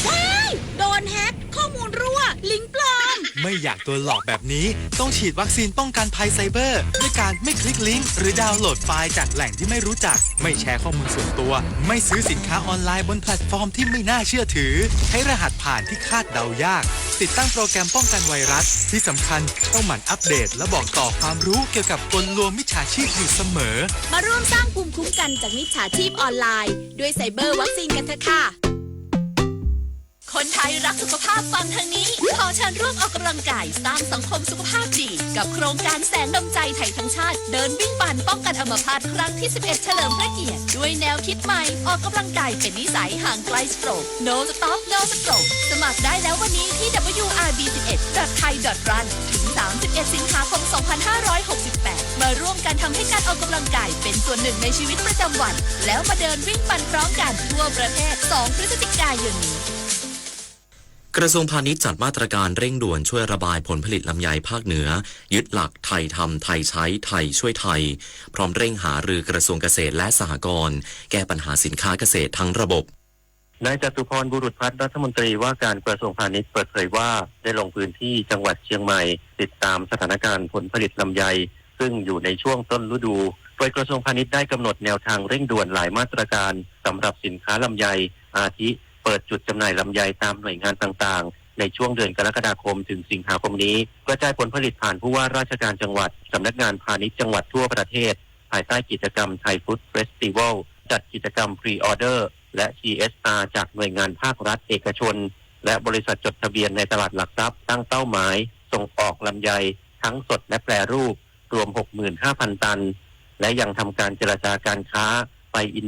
ว้ายโดนแฮ็กข้อมูลรั่วลิงก์ปลอม ไม่อยากโดนหลอกแบบนี้ต้องฉีดวัคซีนป้องกันภัยไซเบอร์ด้วยการไม่คลิกลิงก์หรือดาวน์โหลดไฟล์จากแหล่งที่ไม่รู้จักไม่แชร์ข้อมูลส่วนตัวไม่ซื้อสินค้าออนไลน์บนแพลตฟอร์มที่ไม่น่าเชื่อถือใช้รหัสผ่านที่คาดเดายากติดตั้งโปรแกรมป้องกันไวรัสที่สำคัญต้องหมั่นอัปเดตและบอกต่อความรู้เกี่ยวกับกลลวงมิจฉาชีพอยู่เสมอมาร่วมสร้างภูมิคุ้มกันจากมิจฉาชีพออนไลน์ด้วยไซเบอร์วัคซีนกันเถอะค่ะคนไทยรักสุขภาพฟังทางนี้ขอเชิญร่วมออกกำลังกายสร้างสังคมสุขภาพดีกับโครงการแสงดำใจไทยทั้งชาติเดินวิ่งปั่นป้องกันอัมพาตครั้งที่ 11 เฉลิมพระเกียรติด้วยแนวคิดใหม่ออกกำลังกายเป็นนิสัยห่างไกลสโตรก No Stop No Stroke สมัครได้แล้ววันนี้ที่ wrb11.thai.run ถึง 31 สิงหาคม 2568 มาร่วมกันทำให้การออกกำลังกายเป็นส่วนหนึ่งในชีวิตประจำวันแล้วมาเดินวิ่งปั่นพร้อมกันทั่วประเทศ 2 พฤศจิกายนนี้กระทรวงพาณิชย์จัดมาตรการเร่งด่วนช่วยระบายผลผลิตลำไยภาคเหนือยึดหลักไทยทำไทยใช้ไทยช่วยไทยพร้อมเร่งหารือกระทรวงเกษตรและสหกรณ์แก้ปัญหาสินค้าเกษตรทั้งระบบนายจตุพรบุรุษพัฒน์รัฐมนตรีว่าการกระทรวงพาณิชย์เปิดเผยว่าได้ลงพื้นที่จังหวัดเชียงใหม่ติดตามสถานการณ์ผลผลิตลำไยซึ่งอยู่ในช่วงต้นฤดูโดยกระทรวงพาณิชย์ได้กำหนดแนวทางเร่งด่วนหลายมาตรการสำหรับสินค้าลำไยอาทิเปิดจุดจำหน่ายลำไยตามหน่วยงานต่างๆในช่วงเดือนกรกฎาคมถึงสิงหาคมนี้กระจายผลผลิตผ่านผู้ว่าราชการจังหวัดสำนักงานพาณิชย์จังหวัดทั่วประเทศภายใต้กิจกรรมไทยฟู้ดเฟสติวัลจัดกิจกรรมพรีออเดอร์และ CSR จากหน่วยงานภาครัฐเอกชนและบริษัทจดทะเบียนในตลาดหลักทรัพย์ตั้งเป้าหมายส่งออกลำไยทั้งสดและแปรรูปรวม 65,000 ตันและยังทำการเจรจาการค้าไปอินโด